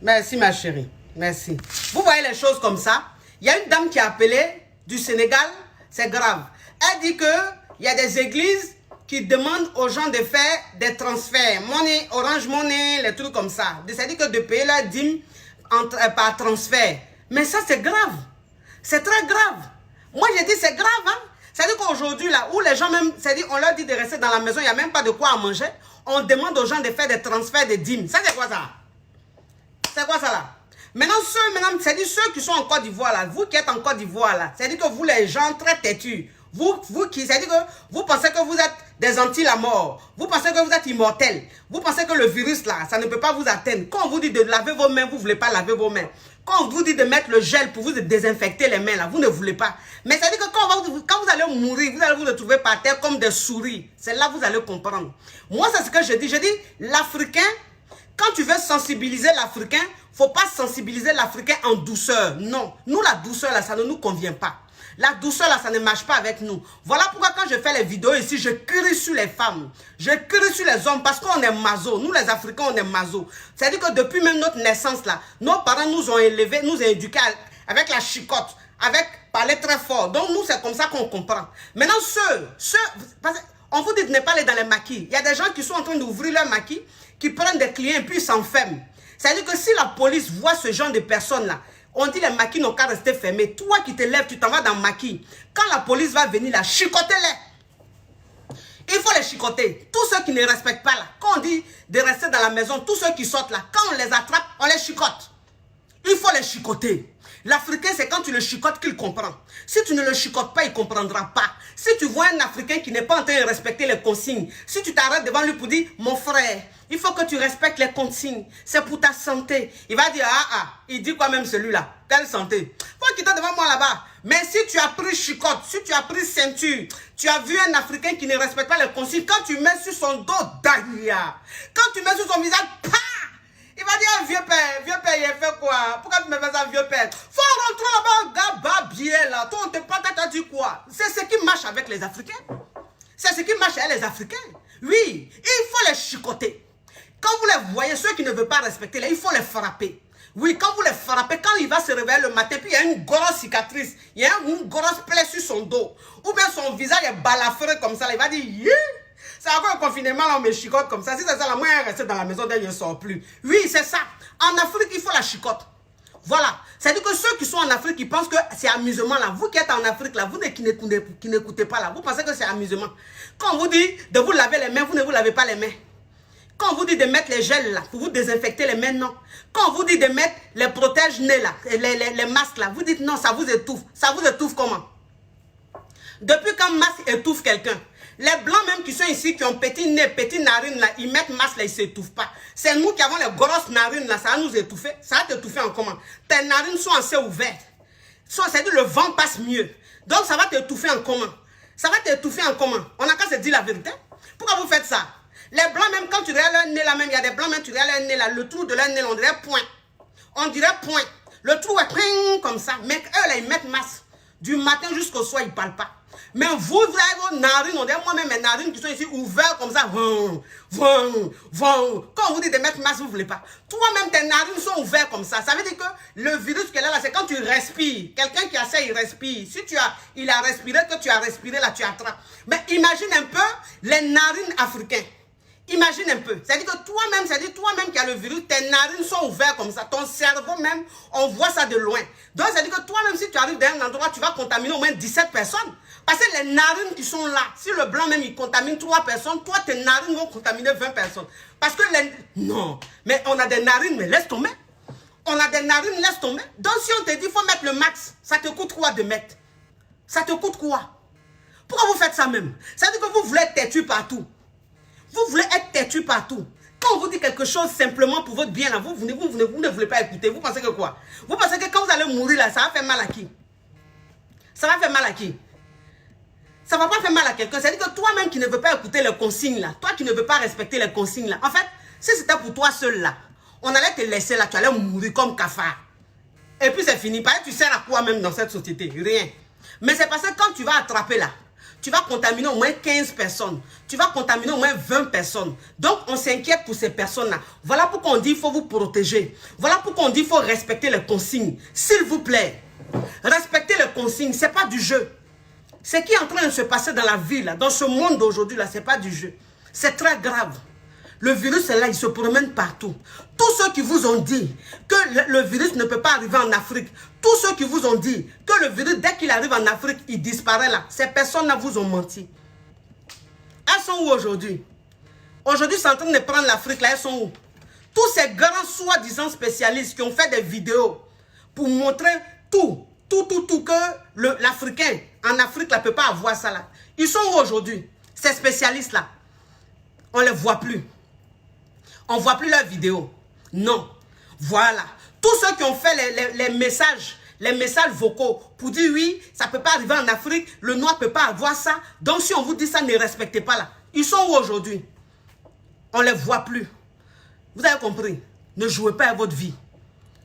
Merci, ma chérie. Merci. Vous voyez les choses comme ça? Il y a une dame qui a appelé du Sénégal. C'est grave. Elle dit qu'il y a des églises qui demandent aux gens de faire des transferts. Money, Orange Money, les trucs comme ça. C'est-à-dire que de payer la dîme par transfert. Mais ça, c'est grave. C'est très grave. Moi, j'ai dit c'est grave, hein. C'est-à-dire qu'aujourd'hui, là, où les gens même, c'est-à-dire on leur dit de rester dans la maison, il n'y a même pas de quoi à manger. On demande aux gens de faire des transferts de dîmes. Ça, c'est quoi ça? C'est quoi ça, là? Maintenant, c'est-à-dire ceux qui sont en Côte d'Ivoire, là, vous qui êtes en Côte d'Ivoire, là, c'est-à-dire que vous, les gens très têtus, vous qui, c'est-à-dire que vous pensez que vous êtes des anti-la-mort, vous pensez que vous êtes immortels, vous pensez que le virus, là, ça ne peut pas vous atteindre. Quand on vous dit de laver vos mains, vous ne voulez pas laver vos mains. Quand on vous dit de mettre le gel pour vous désinfecter les mains, là, vous ne voulez pas. Mais c'est-à-dire que quand vous allez mourir, vous allez vous retrouver par terre comme des souris. C'est là que vous allez comprendre. Moi, c'est ce que je dis. Je dis, l'Africain, quand tu veux sensibiliser l'Africain, il ne faut pas sensibiliser l'Africain en douceur. Non. Nous, la douceur, là, ça ne nous convient pas. La douceur, là, ça ne marche pas avec nous. Voilà pourquoi quand je fais les vidéos ici, je crie sur les femmes. Je crie sur les hommes parce qu'on est maso. Nous, les Africains, on est maso. C'est-à-dire que depuis même notre naissance, là, nos parents nous ont élevés, nous ont éduqués avec la chicotte, avec parler très fort. Donc, nous, c'est comme ça qu'on comprend. Maintenant, on vous dit de ne pas aller dans les maquis. Il y a des gens qui sont en train d'ouvrir leur maquis, qui prennent des clients et puis ils s'enferment. C'est-à-dire que si la police voit ce genre de personnes-là, on dit les maquis n'ont qu'à rester fermés. Toi qui te lèves, tu t'en vas dans le maquis. Quand la police va venir là, chicotez-les. Il faut les chicoter. Tous ceux qui ne respectent pas là, quand on dit de rester dans la maison, tous ceux qui sortent là, quand on les attrape, on les chicote. Il faut les chicoter. L'Africain, c'est quand tu le chicotes qu'il comprend. Si tu ne le chicotes pas, il ne comprendra pas. Si tu vois un Africain qui n'est pas en train de respecter les consignes, si tu t'arrêtes devant lui pour dire, mon frère, il faut que tu respectes les consignes. C'est pour ta santé. Il va dire, il dit quoi même celui-là? Quelle santé? Faut quitter devant moi là-bas. Mais si tu as pris chicotte, si tu as pris ceinture, tu as vu un Africain qui ne respecte pas les consignes, quand tu mets sur son dos, Dahlia, quand tu mets sur son visage, il va dire, vieux père, il a fait quoi? Pourquoi tu me fais ça, vieux père? Faut rentrer là-bas, gars, bien là. Toi, on te parle, t'as dit quoi? C'est ce qui marche avec les Africains. C'est ce qui marche avec les Africains. Oui, il faut les chicoter. Quand vous les voyez, ceux qui ne veulent pas respecter, il faut les frapper. Oui, quand vous les frappez, quand il va se réveiller le matin, puis il y a une grosse cicatrice, il y a une grosse plaie sur son dos, ou bien son visage est balafré comme ça, il va dire, yeah! C'est encore un confinement, là, on me chicote comme ça. Si c'est ça, la moyen rester dans la maison, elle ne sort plus. Oui, c'est ça. En Afrique, il faut la chicote. Voilà. C'est-à-dire que ceux qui sont en Afrique, ils pensent que c'est amusement, là. Vous qui êtes en Afrique, là, vous qui n'écoutez pas, là, vous pensez que c'est amusement. Quand on vous dit de vous laver les mains, vous ne vous lavez pas les mains. Quand on vous dit de mettre les gels, là, pour vous désinfecter les mains, non. Quand on vous dit de mettre les protège-nez, là, les masques, là, vous dites non, ça vous étouffe. Ça vous étouffe comment? Depuis quand masque étouffe quelqu'un? Les blancs même qui sont ici, qui ont petit nez, petit narine, là, ils mettent masque là, ils ne s'étouffent pas. C'est nous qui avons les grosses narines là, ça va nous étouffer. Ça va t'étouffer en comment? Tes narines sont assez ouvertes. C'est-à-dire le vent passe mieux. Donc ça va t'étouffer en comment? Ça va t'étouffer en comment? On n'a qu'à se dire la vérité. Pourquoi vous faites ça? Les blancs même, quand tu regardes leur nez là même, il y a des blancs même, tu regardes leur nez là, le trou de leur nez, on dirait point. On dirait point. Le trou est point comme ça. Mais eux là, ils mettent masque. Du matin jusqu'au soir, ils ne parlent pas. Mais vous avez vos narines, on dirait moi-même mes narines qui sont ici ouvertes comme ça. Quand on vous dit de mettre masque, vous ne voulez pas. Toi-même, tes narines sont ouvertes comme ça. Ça veut dire que le virus qu'elle a là, c'est quand tu respires. Quelqu'un qui a ça, il respire. Si il a respiré, que tu as respiré, là, tu attrapes. Mais imagine un peu les narines africaines. Imagine un peu. C'est-à-dire que toi-même qui as le virus, tes narines sont ouvertes comme ça. Ton cerveau même, on voit ça de loin. Donc, c'est-à-dire que toi-même, si tu arrives dans un endroit, tu vas contaminer au moins 17 personnes. Parce que les narines qui sont là, si le blanc même, il contamine 3 personnes, toi, tes narines vont contaminer 20 personnes. Parce que non, mais on a des narines, mais laisse tomber. On a des narines, laisse tomber. Donc, si on te dit, il faut mettre le max, ça te coûte quoi de mettre? Ça te coûte quoi? Pourquoi vous faites ça même? Ça veut dire que vous voulez être têtu partout. Vous voulez être têtu partout. Quand on vous dit quelque chose simplement pour votre bien, là, vous ne voulez pas écouter. Vous pensez que quoi? Vous pensez que quand vous allez mourir, là, ça va faire mal à qui? Ça va faire mal à qui? Ça ne va pas faire mal à quelqu'un. C'est-à-dire que toi-même qui ne veux pas écouter les consignes, là, toi qui ne veux pas respecter les consignes, là, en fait, si c'était pour toi seul, là, on allait te laisser, là, tu allais mourir comme cafard. Et puis c'est fini. Pareil, tu sers à quoi même dans cette société? Rien. Mais c'est parce que quand tu vas attraper, là, tu vas contaminer au moins 15 personnes. Tu vas contaminer au moins 20 personnes. Donc, on s'inquiète pour ces personnes-là. Voilà pourquoi on dit qu'il faut vous protéger. Voilà pourquoi on dit qu'il faut respecter les consignes. S'il vous plaît, respectez les consignes. Ce n'est pas du jeu. Ce qui est en train de se passer dans la vie, là, dans ce monde d'aujourd'hui, là, ce n'est pas du jeu. C'est très grave. Le virus est là, il se promène partout. Tous ceux qui vous ont dit que le virus ne peut pas arriver en Afrique, tous ceux qui vous ont dit que le virus, dès qu'il arrive en Afrique, il disparaît là, ces personnes-là vous ont menti. Elles sont où aujourd'hui? Aujourd'hui, c'est en train de prendre l'Afrique là, elles sont où? Tous ces grands soi-disant spécialistes qui ont fait des vidéos pour montrer que l'Africain en Afrique ne peut pas avoir ça là. Ils sont où aujourd'hui? Ces spécialistes là. On ne les voit plus. On ne voit plus leurs vidéos. Non. Voilà. Tous ceux qui ont fait les messages vocaux pour dire oui, ça ne peut pas arriver en Afrique, le noir ne peut pas avoir ça. Donc si on vous dit ça, ne respectez pas là. Ils sont où aujourd'hui? On ne les voit plus. Vous avez compris? Ne jouez pas avec votre vie.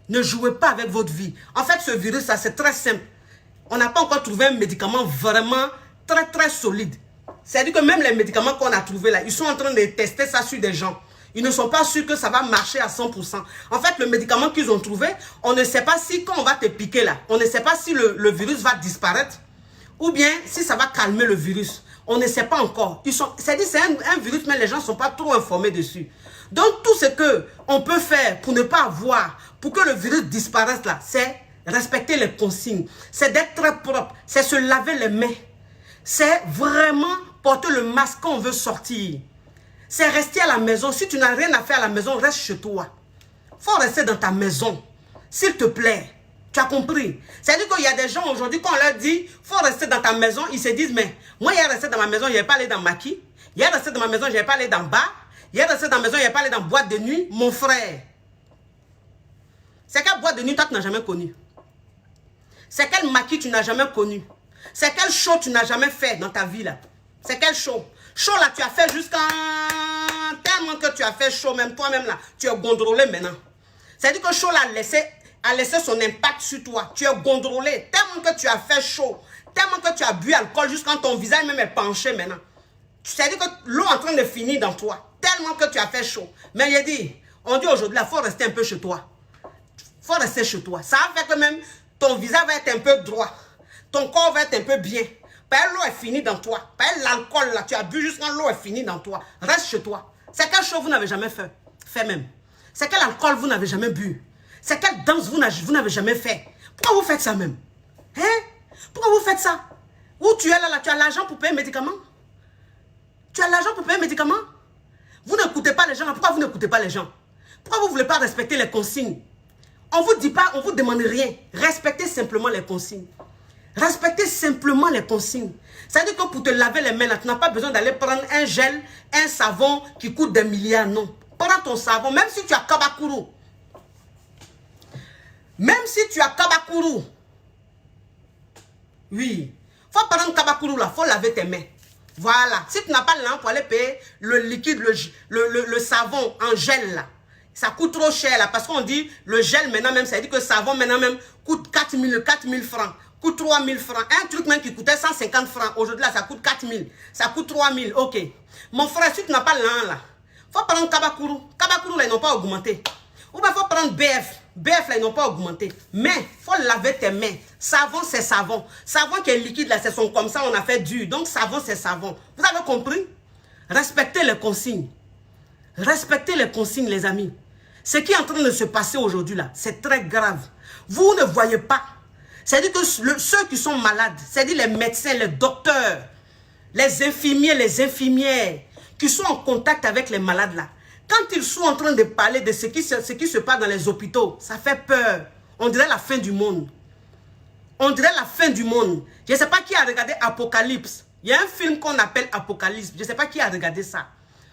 Ne jouez pas avec votre vie. En fait, ce virus, ça c'est très simple. On n'a pas encore trouvé un médicament vraiment très très solide. C'est-à-dire que même les médicaments qu'on a trouvés là, ils sont en train de tester ça sur des gens. Ils ne sont pas sûrs que ça va marcher à 100%. En fait, le médicament qu'ils ont trouvé, on ne sait pas si quand on va te piquer là, on ne sait pas si le virus va disparaître ou bien si ça va calmer le virus. On ne sait pas encore. C'est-à-dire c'est un virus, mais les gens ne sont pas trop informés dessus. Donc, tout ce qu'on peut faire pour ne pas avoir, pour que le virus disparaisse là, c'est respecter les consignes. C'est d'être très propre. C'est se laver les mains. C'est vraiment porter le masque quand on veut sortir. C'est rester à la maison. Si tu n'as rien à faire à la maison, reste chez toi. Il faut rester dans ta maison. S'il te plaît. Tu as compris? C'est-à-dire qu'il y a des gens aujourd'hui, quand on leur dit, il faut rester dans ta maison, ils se disent, mais moi, il y a resté dans ma maison, je n'ai pas allé dans Maki. Il y a resté dans ma maison, je n'ai pas allé dans bar. Il y a resté dans ma maison, je n'ai pas allé dans boîte de nuit. Mon frère. C'est quelle boîte de nuit toi tu n'as jamais connu? C'est quel Maki tu n'as jamais connu? C'est quel show tu n'as jamais fait dans ta vie là? C'est quel show? Show là, tu as fait jusqu'à... Tellement que tu as fait show, même toi-même là, tu es gondrolé maintenant. C'est-à-dire que show là a laissé son impact sur toi. Tu es gondrolé. Tellement que tu as fait chaud. Tellement que tu as bu alcool jusqu'à ton visage même est penché maintenant. C'est-à-dire que l'eau est en train de finir dans toi. Tellement que tu as fait chaud. Mais il dit, on dit aujourd'hui, il faut rester un peu chez toi. Il faut rester chez toi. Ça va faire que même ton visage va être un peu droit. Ton corps va être un peu bien. Parce que l'eau est finie dans toi. Parce que l'alcool là, tu as bu jusqu'à l'eau est finie dans toi. Reste chez toi. C'est quelle chose vous n'avez jamais fait même. C'est quel alcool vous n'avez jamais bu. C'est quelle danse vous n'avez jamais fait. Pourquoi vous faites ça même? Hein? Pourquoi vous faites ça? Où tu es là, tu as l'argent pour payer un médicament? Tu as l'argent pour payer un médicament? Vous n'écoutez pas les gens. Pourquoi vous n'écoutez pas les gens? Pourquoi vous ne voulez pas respecter les consignes? On ne vous dit pas, on ne vous demande rien. Respectez simplement les consignes. Respectez simplement les consignes. C'est-à-dire que pour te laver les mains, là, tu n'as pas besoin d'aller prendre un gel, un savon qui coûte des milliards. Non. Prends ton savon, même si tu as Kabakuru. Même si tu as Kabakuru. Oui. Il faut prendre Kabakuru là, il faut laver tes mains. Voilà. Si tu n'as pas l'argent pour aller payer le liquide, le savon en gel là, ça coûte trop cher là. Parce qu'on dit le gel maintenant même, ça dit que le savon maintenant même coûte 4 000 francs. Coûte 3 000 francs. Un truc même qui coûtait 150 francs. Aujourd'hui là, ça coûte 4 000. Ça coûte 3 000. Ok. Mon frère, si tu n'as pas l'argent là, il faut prendre Kabakuru. Kabakuru là, ils n'ont pas augmenté. Ou bien il faut prendre BF. BF là, ils n'ont pas augmenté. Mais il faut laver tes mains. Savon, c'est savon. Savon qui est liquide là, c'est son comme ça, on a fait dur. Donc savon, c'est savon. Vous avez compris? Respectez les consignes. Respectez les consignes, les amis. Ce qui est en train de se passer aujourd'hui là, c'est très grave. Vous ne voyez pas. C'est-à-dire que ceux qui sont malades, c'est-à-dire les médecins, les docteurs, les infirmiers, les infirmières, qui sont en contact avec les malades là, quand ils sont en train de parler de ce qui se passe dans les hôpitaux, ça fait peur. On dirait la fin du monde. On dirait la fin du monde. Je ne sais pas qui a regardé Apocalypse. Il y a un film qu'on appelle Apocalypse. Je ne sais pas qui a regardé ça.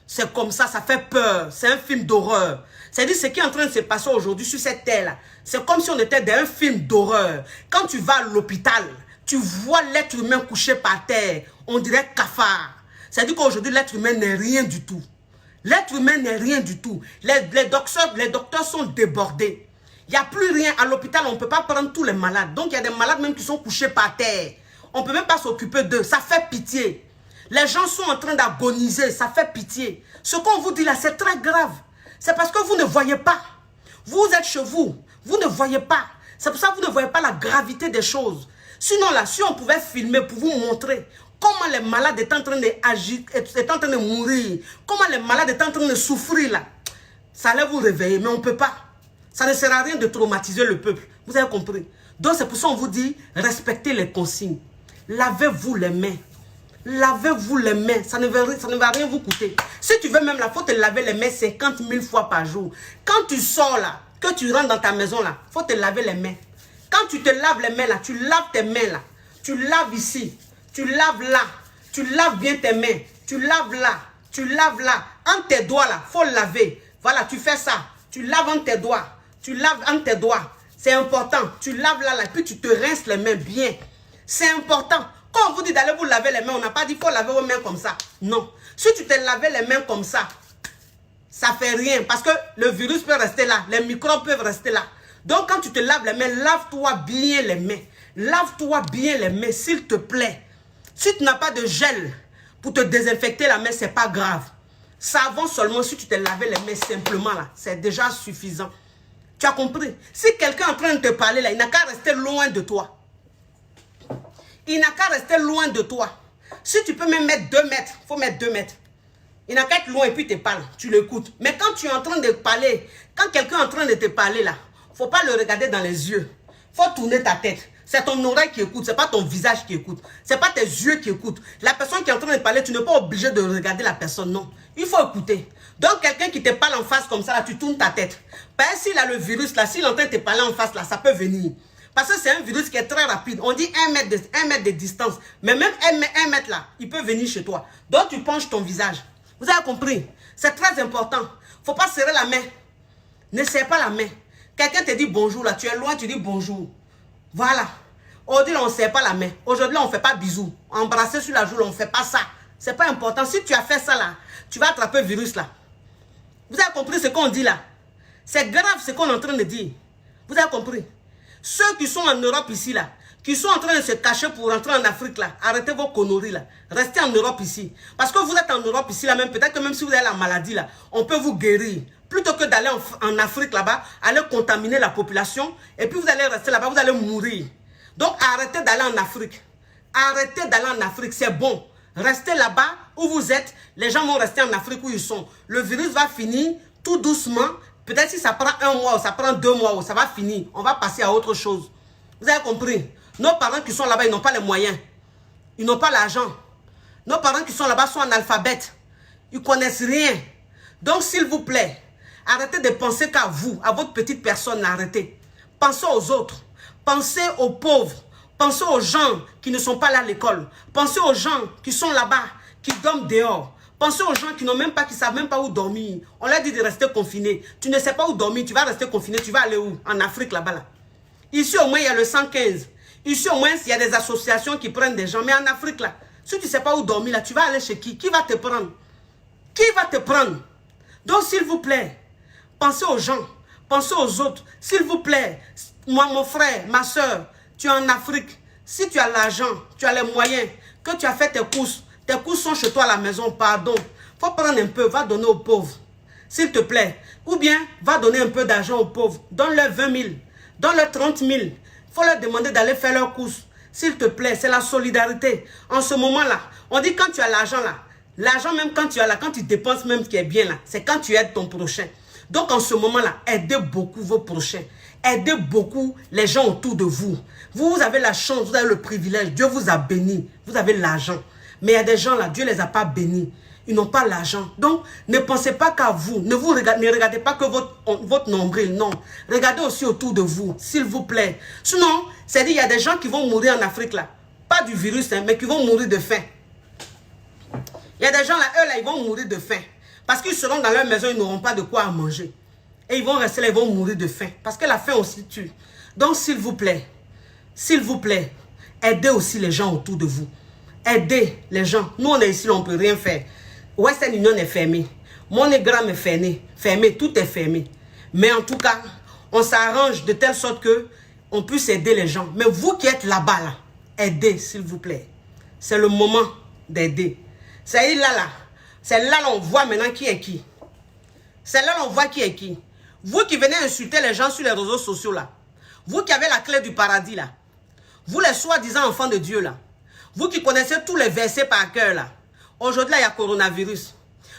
C'est comme ça, ça fait peur. C'est un film d'horreur. C'est-à-dire ce qui est en train de se passer aujourd'hui sur cette terre-là. C'est comme si on était dans un film d'horreur. Quand tu vas à l'hôpital, tu vois l'être humain couché par terre. On dirait cafard. C'est-à-dire qu'aujourd'hui, l'être humain n'est rien du tout. L'être humain n'est rien du tout. Les docteurs sont débordés. Il n'y a plus rien. À l'hôpital, on ne peut pas prendre tous les malades. Donc, il y a des malades même qui sont couchés par terre. On ne peut même pas s'occuper d'eux. Ça fait pitié. Les gens sont en train d'agoniser. Ça fait pitié. Ce qu'on vous dit là, c'est très grave. C'est parce que vous ne voyez pas. Vous êtes chez vous. Vous ne voyez pas. C'est pour ça que vous ne voyez pas la gravité des choses. Sinon là, si on pouvait filmer pour vous montrer comment les malades sont en train d'agir, sont en train de mourir, comment les malades sont en train de souffrir là, ça allait vous réveiller, mais on ne peut pas. Ça ne sert à rien de traumatiser le peuple. Vous avez compris? Donc c'est pour ça qu'on vous dit, respectez les consignes. Lavez-vous les mains. Lavez-vous les mains. Ça ne va rien vous coûter. Si tu veux même là, il faut te laver les mains 50 000 fois par jour. Quand tu sors là, que tu rentres dans ta maison là, il faut te laver les mains. Quand tu te laves les mains là, tu laves tes mains là. Tu laves ici. Tu laves là. Tu laves bien tes mains. Tu laves là. Tu laves là. Entre tes doigts là, il faut laver. Voilà, tu fais ça. Tu laves entre tes doigts. Tu laves entre tes doigts. C'est important. Tu laves là, là, puis tu te rinces les mains bien. C'est important. Quand on vous dit d'aller vous laver les mains, on n'a pas dit qu'il faut laver vos mains comme ça. Non. Si tu te laves les mains comme ça, ça ne fait rien. Parce que le virus peut rester là. Les microbes peuvent rester là. Donc quand tu te laves les mains, lave-toi bien les mains. Lave-toi bien les mains, s'il te plaît. Si tu n'as pas de gel pour te désinfecter la main, ce n'est pas grave. Savon seulement, si tu te laves les mains simplement là, c'est déjà suffisant. Tu as compris? Si quelqu'un est en train de te parler là, il n'a qu'à rester loin de toi. Il n'a qu'à rester loin de toi. Si tu peux même mettre 2 mètres, il faut mettre 2 mètres. Il n'a qu'à être loin et puis te parle, tu l'écoutes. Mais quand tu es en train de parler, quand quelqu'un est en train de te parler là, il ne faut pas le regarder dans les yeux. Il faut tourner ta tête. C'est ton oreille qui écoute, ce n'est pas ton visage qui écoute. Ce n'est pas tes yeux qui écoutent. La personne qui est en train de parler, tu n'es pas obligé de regarder la personne, non. Il faut écouter. Donc quelqu'un qui te parle en face comme ça, là, tu tournes ta tête. Parce que s'il a le virus là, s'il est en train de te parler en face là, ça peut venir. Parce que c'est un virus qui est très rapide. On dit 1 mètre de distance. Mais même 1 mètre là, il peut venir chez toi. Donc tu penches ton visage. Vous avez compris? C'est très important. Il ne faut pas serrer la main. Ne serre pas la main. Quelqu'un te dit bonjour là, tu es loin, tu dis bonjour. Voilà. Aujourd'hui, on ne serre pas la main. Aujourd'hui, on ne fait pas bisous. Embrasser sur la joue, on ne fait pas ça. Ce n'est pas important. Si tu as fait ça là, tu vas attraper le virus là. Vous avez compris ce qu'on dit là? C'est grave ce qu'on est en train de dire. Vous avez compris? Ceux qui sont en Europe ici là, qui sont en train de se cacher pour rentrer en Afrique là, arrêtez vos conneries là. Restez en Europe ici. Parce que vous êtes en Europe ici là, même peut-être que même si vous avez la maladie là, on peut vous guérir. Plutôt que d'aller en Afrique là-bas, aller contaminer la population, et puis vous allez rester là-bas, vous allez mourir. Donc arrêtez d'aller en Afrique. Arrêtez d'aller en Afrique, c'est bon. Restez là-bas où vous êtes, les gens vont rester en Afrique où ils sont. Le virus va finir tout doucement. Peut-être si ça prend 1 mois ou ça prend 2 mois, ou ça va finir. On va passer à autre chose. Vous avez compris? Nos parents qui sont là-bas, ils n'ont pas les moyens. Ils n'ont pas l'argent. Nos parents qui sont là-bas sont analphabètes. Ils ne connaissent rien. Donc s'il vous plaît, arrêtez de penser qu'à vous, à votre petite personne, arrêtez. Pensez aux autres. Pensez aux pauvres. Pensez aux gens qui ne sont pas là à l'école. Pensez aux gens qui sont là-bas, qui dorment dehors. Pensez aux gens qui n'ont même pas, qui ne savent même pas où dormir. On leur dit de rester confinés. Tu ne sais pas où dormir, tu vas rester confiné. Tu vas aller où? En Afrique là-bas. Là. Ici au moins il y a le 115. Ici au moins il y a des associations qui prennent des gens. Mais en Afrique là, si tu ne sais pas où dormir là, tu vas aller chez qui? Qui va te prendre? Qui va te prendre? Donc s'il vous plaît, pensez aux gens. Pensez aux autres. S'il vous plaît, moi, mon frère, ma soeur, tu es en Afrique. Si tu as l'argent, tu as les moyens, que tu as fait tes courses sont chez toi à la maison, pardon. Il faut prendre un peu, va donner aux pauvres. S'il te plaît. Ou bien, va donner un peu d'argent aux pauvres. Donne-leur 20 000. Donne-leur 30 000. Il faut leur demander d'aller faire leurs courses. S'il te plaît, c'est la solidarité. En ce moment-là, on dit quand tu as l'argent là, l'argent même quand tu as là, quand tu dépenses même ce qui est bien là, c'est quand tu aides ton prochain. Donc en ce moment-là, aidez beaucoup vos prochains. Aidez beaucoup les gens autour de vous. Vous avez la chance, vous avez le privilège. Dieu vous a béni. Vous avez l'argent. Mais il y a des gens là, Dieu ne les a pas bénis. Ils n'ont pas l'argent. Donc, ne pensez pas qu'à vous. Ne regardez pas que votre nombril. Non. Regardez aussi autour de vous, s'il vous plaît. Sinon, c'est-à-dire il y a des gens qui vont mourir en Afrique là. Pas du virus, hein, mais qui vont mourir de faim. Il y a des gens là, eux là, ils vont mourir de faim. Parce qu'ils seront dans leur maison, ils n'auront pas de quoi à manger. Et ils vont rester là, ils vont mourir de faim. Parce que la faim aussi tue. Donc, s'il vous plaît, aidez aussi les gens autour de vous. Aidez les gens. Nous, on est ici, on ne peut rien faire. Western Union est fermé. MoneyGram est fermé. Tout est fermé. Mais en tout cas, on s'arrange de telle sorte que on puisse aider les gens. Mais vous qui êtes là-bas, là, aidez, s'il vous plaît. C'est le moment d'aider. C'est là, on voit maintenant qui est qui. C'est là on voit qui est qui. Vous qui venez insulter les gens sur les réseaux sociaux, là. Vous qui avez la clé du paradis là. Vous les soi-disant enfants de Dieu là. Vous qui connaissez tous les versets par cœur là. Aujourd'hui là, il y a coronavirus.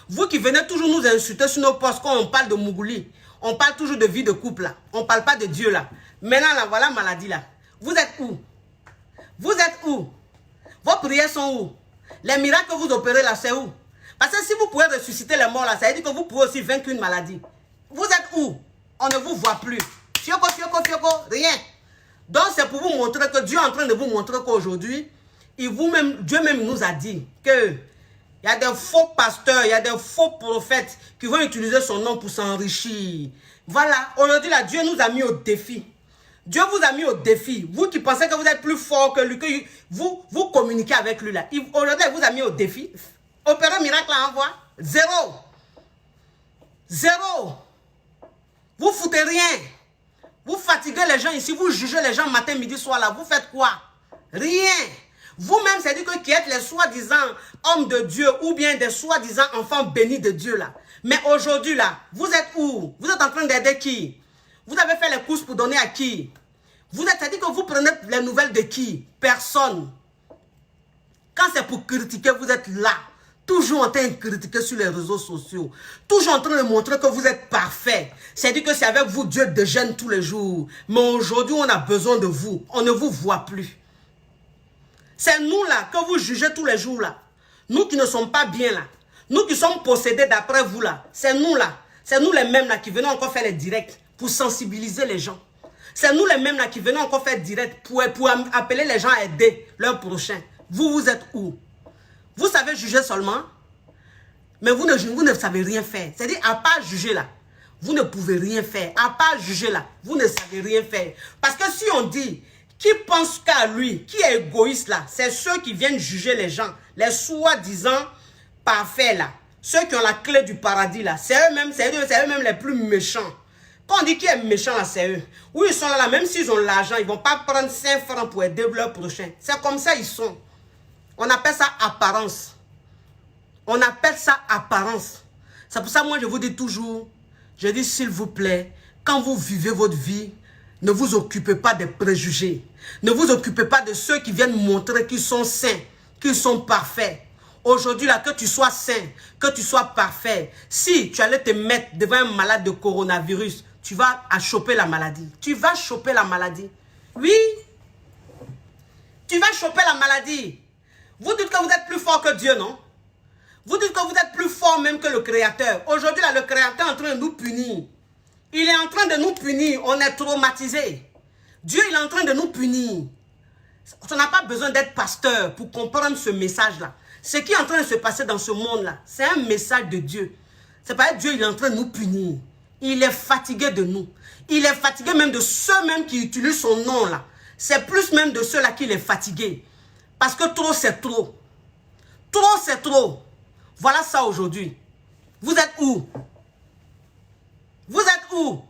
Vous qui venez toujours nous insulter sur nos postes quand on parle de Mougouli. On parle toujours de vie de couple là. On ne parle pas de Dieu là. Maintenant là, voilà la maladie là. Vous êtes où? Vous êtes où? Vos prières sont où? Les miracles que vous opérez là, c'est où? Parce que si vous pouvez ressusciter les morts là, ça veut dire que vous pouvez aussi vaincre une maladie. Vous êtes où? On ne vous voit plus. Fioko, fioko, fioko, rien. Donc c'est pour vous montrer que Dieu est en train de vous montrer qu'aujourd'hui, Dieu même nous a dit que il y a des faux pasteurs, il y a des faux prophètes qui vont utiliser son nom pour s'enrichir. Voilà, aujourd'hui là, Dieu nous a mis au défi. Dieu vous a mis au défi. Vous qui pensez que vous êtes plus fort que lui, que vous communiquez avec lui là. Aujourd'hui, il vous a mis au défi. Opérer miracle à envoi. Zéro. Zéro. Vous foutez rien. Vous fatiguez les gens ici. Vous jugez les gens matin, midi, soir là. Vous faites quoi? Rien. Vous-même, c'est-à-dire que qui êtes les soi-disant hommes de Dieu ou bien des soi-disant enfants bénis de Dieu là. Mais aujourd'hui là, vous êtes où? Vous êtes en train d'aider qui? Vous avez fait les courses pour donner à qui? Vous êtes, c'est-à-dire que vous prenez les nouvelles de qui? Personne. Quand c'est pour critiquer, vous êtes là. Toujours en train de critiquer sur les réseaux sociaux. Toujours en train de montrer que vous êtes parfait. C'est-à-dire que c'est avec vous Dieu déjeune tous les jours. Mais aujourd'hui, on a besoin de vous. On ne vous voit plus. C'est nous là que vous jugez tous les jours là. Nous qui ne sommes pas bien là. Nous qui sommes possédés d'après vous là. C'est nous là. C'est nous les mêmes là qui venons encore faire les directs pour sensibiliser les gens. C'est nous les mêmes là qui venons encore faire direct pour appeler les gens à aider leur prochain. Vous êtes où? Vous savez juger seulement, mais vous ne savez rien faire. C'est-à-dire, à part juger là, vous ne pouvez rien faire. À part juger là, vous ne savez rien faire. Parce que si on dit, qui pense qu'à lui, qui est égoïste là, c'est ceux qui viennent juger les gens, les soi-disant parfaits là, ceux qui ont la clé du paradis là, c'est eux-mêmes les plus méchants. Quand on dit qui est méchant là, c'est eux. Oui, ils sont là, même s'ils ont l'argent, ils ne vont pas prendre 5 francs pour aider leur prochain. C'est comme ça ils sont. On appelle ça apparence. On appelle ça apparence. C'est pour ça moi je vous dis toujours, je dis s'il vous plaît, quand vous vivez votre vie, ne vous occupez pas des préjugés. Ne vous occupez pas de ceux qui viennent montrer qu'ils sont saints, qu'ils sont parfaits. Aujourd'hui là, que tu sois saint, que tu sois parfait, si tu allais te mettre devant un malade de coronavirus, tu vas choper la maladie. Tu vas choper la maladie. Oui. Tu vas choper la maladie. Vous dites que vous êtes plus fort que Dieu, non? Vous dites que vous êtes plus fort même que le Créateur. Aujourd'hui, là, le Créateur est en train de nous punir. Il est en train de nous punir. On est traumatisés. Dieu, il est en train de nous punir. On n'a pas besoin d'être pasteur pour comprendre ce message-là. Ce qui est en train de se passer dans ce monde-là, c'est un message de Dieu. C'est pas Dieu, il est en train de nous punir. Il est fatigué de nous. Il est fatigué même de ceux-mêmes qui utilisent son nom-là. C'est plus même de ceux-là qu'il est fatigué. Parce que trop, c'est trop. Trop, c'est trop. Voilà ça aujourd'hui. Vous êtes où? Vous êtes où?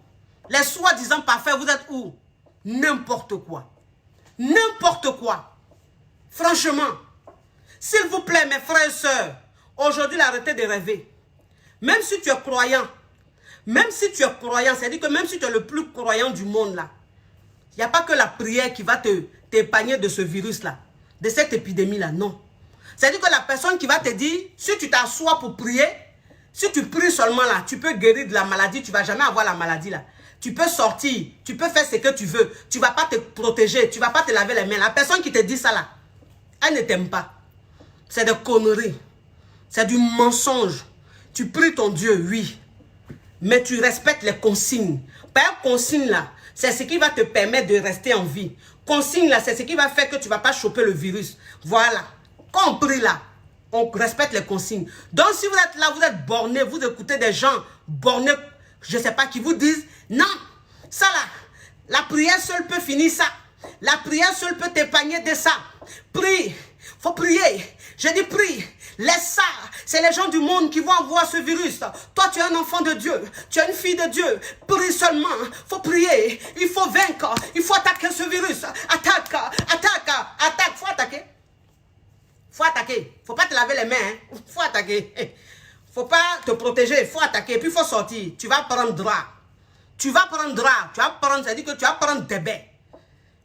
Les soi-disant parfaits, vous êtes où? N'importe quoi. N'importe quoi. Franchement, s'il vous plaît, mes frères et sœurs, aujourd'hui, arrêtez de rêver. Même si tu es croyant, c'est-à-dire que même si tu es le plus croyant du monde là, il n'y a pas que la prière qui va t'épargner de ce virus-là, de cette épidémie-là, non. C'est-à-dire que la personne qui va te dire, si tu t'assois pour prier, si tu pries seulement là, tu peux guérir de la maladie, tu ne vas jamais avoir la maladie là. Tu peux sortir, tu peux faire ce que tu veux, tu ne vas pas te protéger, tu ne vas pas te laver les mains. La personne qui te dit ça là, elle ne t'aime pas. C'est des conneries, c'est du mensonge. Tu pries ton Dieu, oui, mais tu respectes les consignes. Par consigne là, c'est ce qui va te permettre de rester en vie. Consigne là, c'est ce qui va faire que tu ne vas pas choper le virus. Voilà. Quand on prie là, on respecte les consignes. Donc si vous êtes là, vous êtes borné, vous écoutez des gens bornés, je ne sais pas, qui vous disent, non, ça là, la prière seule peut finir ça. La prière seule peut t'épargner de ça. Prie, faut prier. Je dis prie. Laisse ça. C'est les gens du monde qui vont avoir ce virus. Toi, tu es un enfant de Dieu. Tu es une fille de Dieu. Prie seulement. Faut prier. Il faut vaincre. Il faut attaquer ce virus. Attaque. Faut attaquer. Faut attaquer. Faut pas te laver les mains. Hein. Faut attaquer. Faut pas te protéger. Faut attaquer. Puis faut sortir. Tu vas prendre droit. Tu vas prendre drap, tu vas prendre, ça dit que tu vas prendre des baies.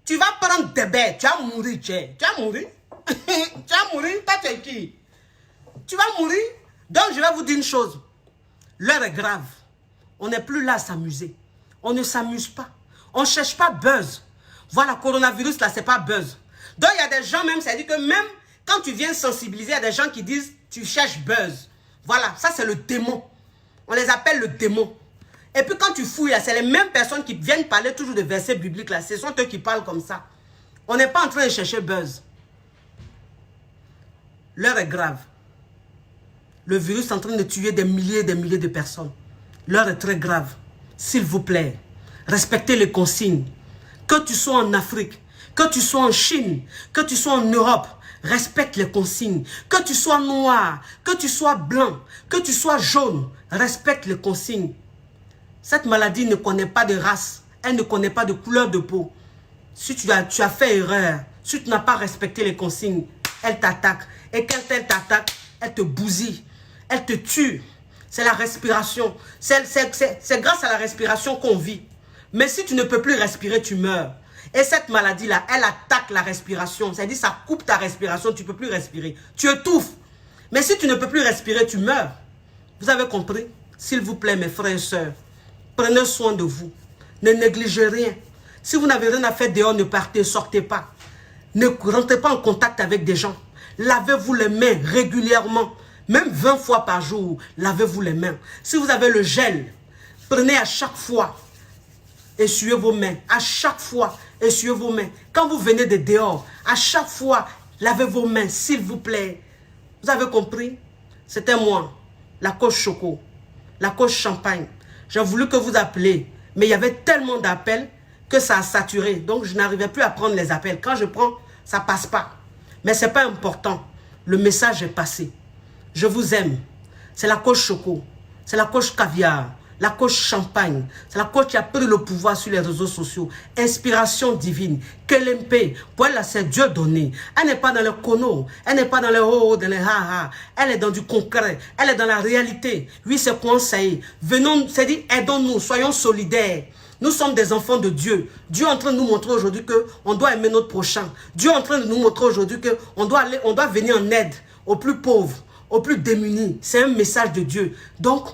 Tu vas prendre des baies, tu vas mourir, tu vas mourir. Tu vas mourir, toi tu es qui? Tu vas mourir. Donc je vais vous dire une chose. L'heure est grave. On n'est plus là à s'amuser. On ne s'amuse pas. On ne cherche pas buzz. Voilà, coronavirus là, c'est pas buzz. Donc il y a des gens même, ça dit que même quand tu viens sensibiliser, il y a des gens qui disent tu cherches buzz. Voilà, ça c'est le démon. On les appelle le démon. Et puis quand tu fouilles là, c'est les mêmes personnes qui viennent parler toujours de versets bibliques là. Ce sont eux qui parlent comme ça. On n'est pas en train de chercher buzz. L'heure est grave. Le virus est en train de tuer des milliers et des milliers de personnes. L'heure est très grave. S'il vous plaît, respectez les consignes. Que tu sois en Afrique, que tu sois en Chine, que tu sois en Europe, respecte les consignes. Que tu sois noir, que tu sois blanc, que tu sois jaune, respecte les consignes. Cette maladie ne connaît pas de race, elle ne connaît pas de couleur de peau. Si tu as fait erreur, si tu n'as pas respecté les consignes, elle t'attaque. Et quand elle t'attaque, elle te bousille, elle te tue. C'est la respiration. C'est grâce à la respiration qu'on vit. Mais si tu ne peux plus respirer, tu meurs. Et cette maladie-là, elle attaque la respiration. C'est-à-dire, ça coupe ta respiration, tu ne peux plus respirer. Tu étouffes. Mais si tu ne peux plus respirer, tu meurs. Vous avez compris? S'il vous plaît, mes frères et sœurs, prenez soin de vous. Ne négligez rien. Si vous n'avez rien à faire dehors, ne partez, sortez pas. Ne rentrez pas en contact avec des gens. Lavez-vous les mains régulièrement. Même 20 fois par jour, lavez-vous les mains. Si vous avez le gel, prenez à chaque fois. Essuyez vos mains. À chaque fois, essuyez vos mains. Quand vous venez de dehors, à chaque fois, lavez vos mains, s'il vous plaît. Vous avez compris? C'était moi, la coach Choco, la coach Champagne. J'ai voulu que vous appeliez, mais il y avait tellement d'appels que ça a saturé. Donc, je n'arrivais plus à prendre les appels. Quand je prends, ça ne passe pas. Mais ce n'est pas important. Le message est passé. Je vous aime. C'est la coach Choco. C'est la coach Caviar. La coach Champagne. C'est la coach qui a pris le pouvoir sur les réseaux sociaux. Inspiration divine. Kelempe. Pour elle, c'est Dieu donné. Elle n'est pas dans le kono. Elle n'est pas dans le ho, dans le ha-ha. Elle est dans du concret. Elle est dans la réalité. Lui, c'est conseil. Venons, c'est dit, aidons-nous. Soyons solidaires. Nous sommes des enfants de Dieu. Dieu est en train de nous montrer aujourd'hui qu'on doit aimer notre prochain. Dieu est en train de nous montrer aujourd'hui qu'on doit venir en aide aux plus pauvres, aux plus démunis. C'est un message de Dieu. Donc,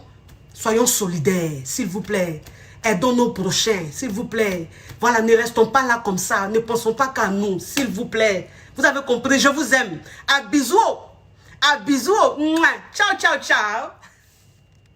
soyons solidaires, s'il vous plaît. Aidons nos prochains, s'il vous plaît. Voilà, ne restons pas là comme ça. Ne pensons pas qu'à nous, s'il vous plaît. Vous avez compris, je vous aime. À bisous. À bisous. Ciao, ciao, ciao.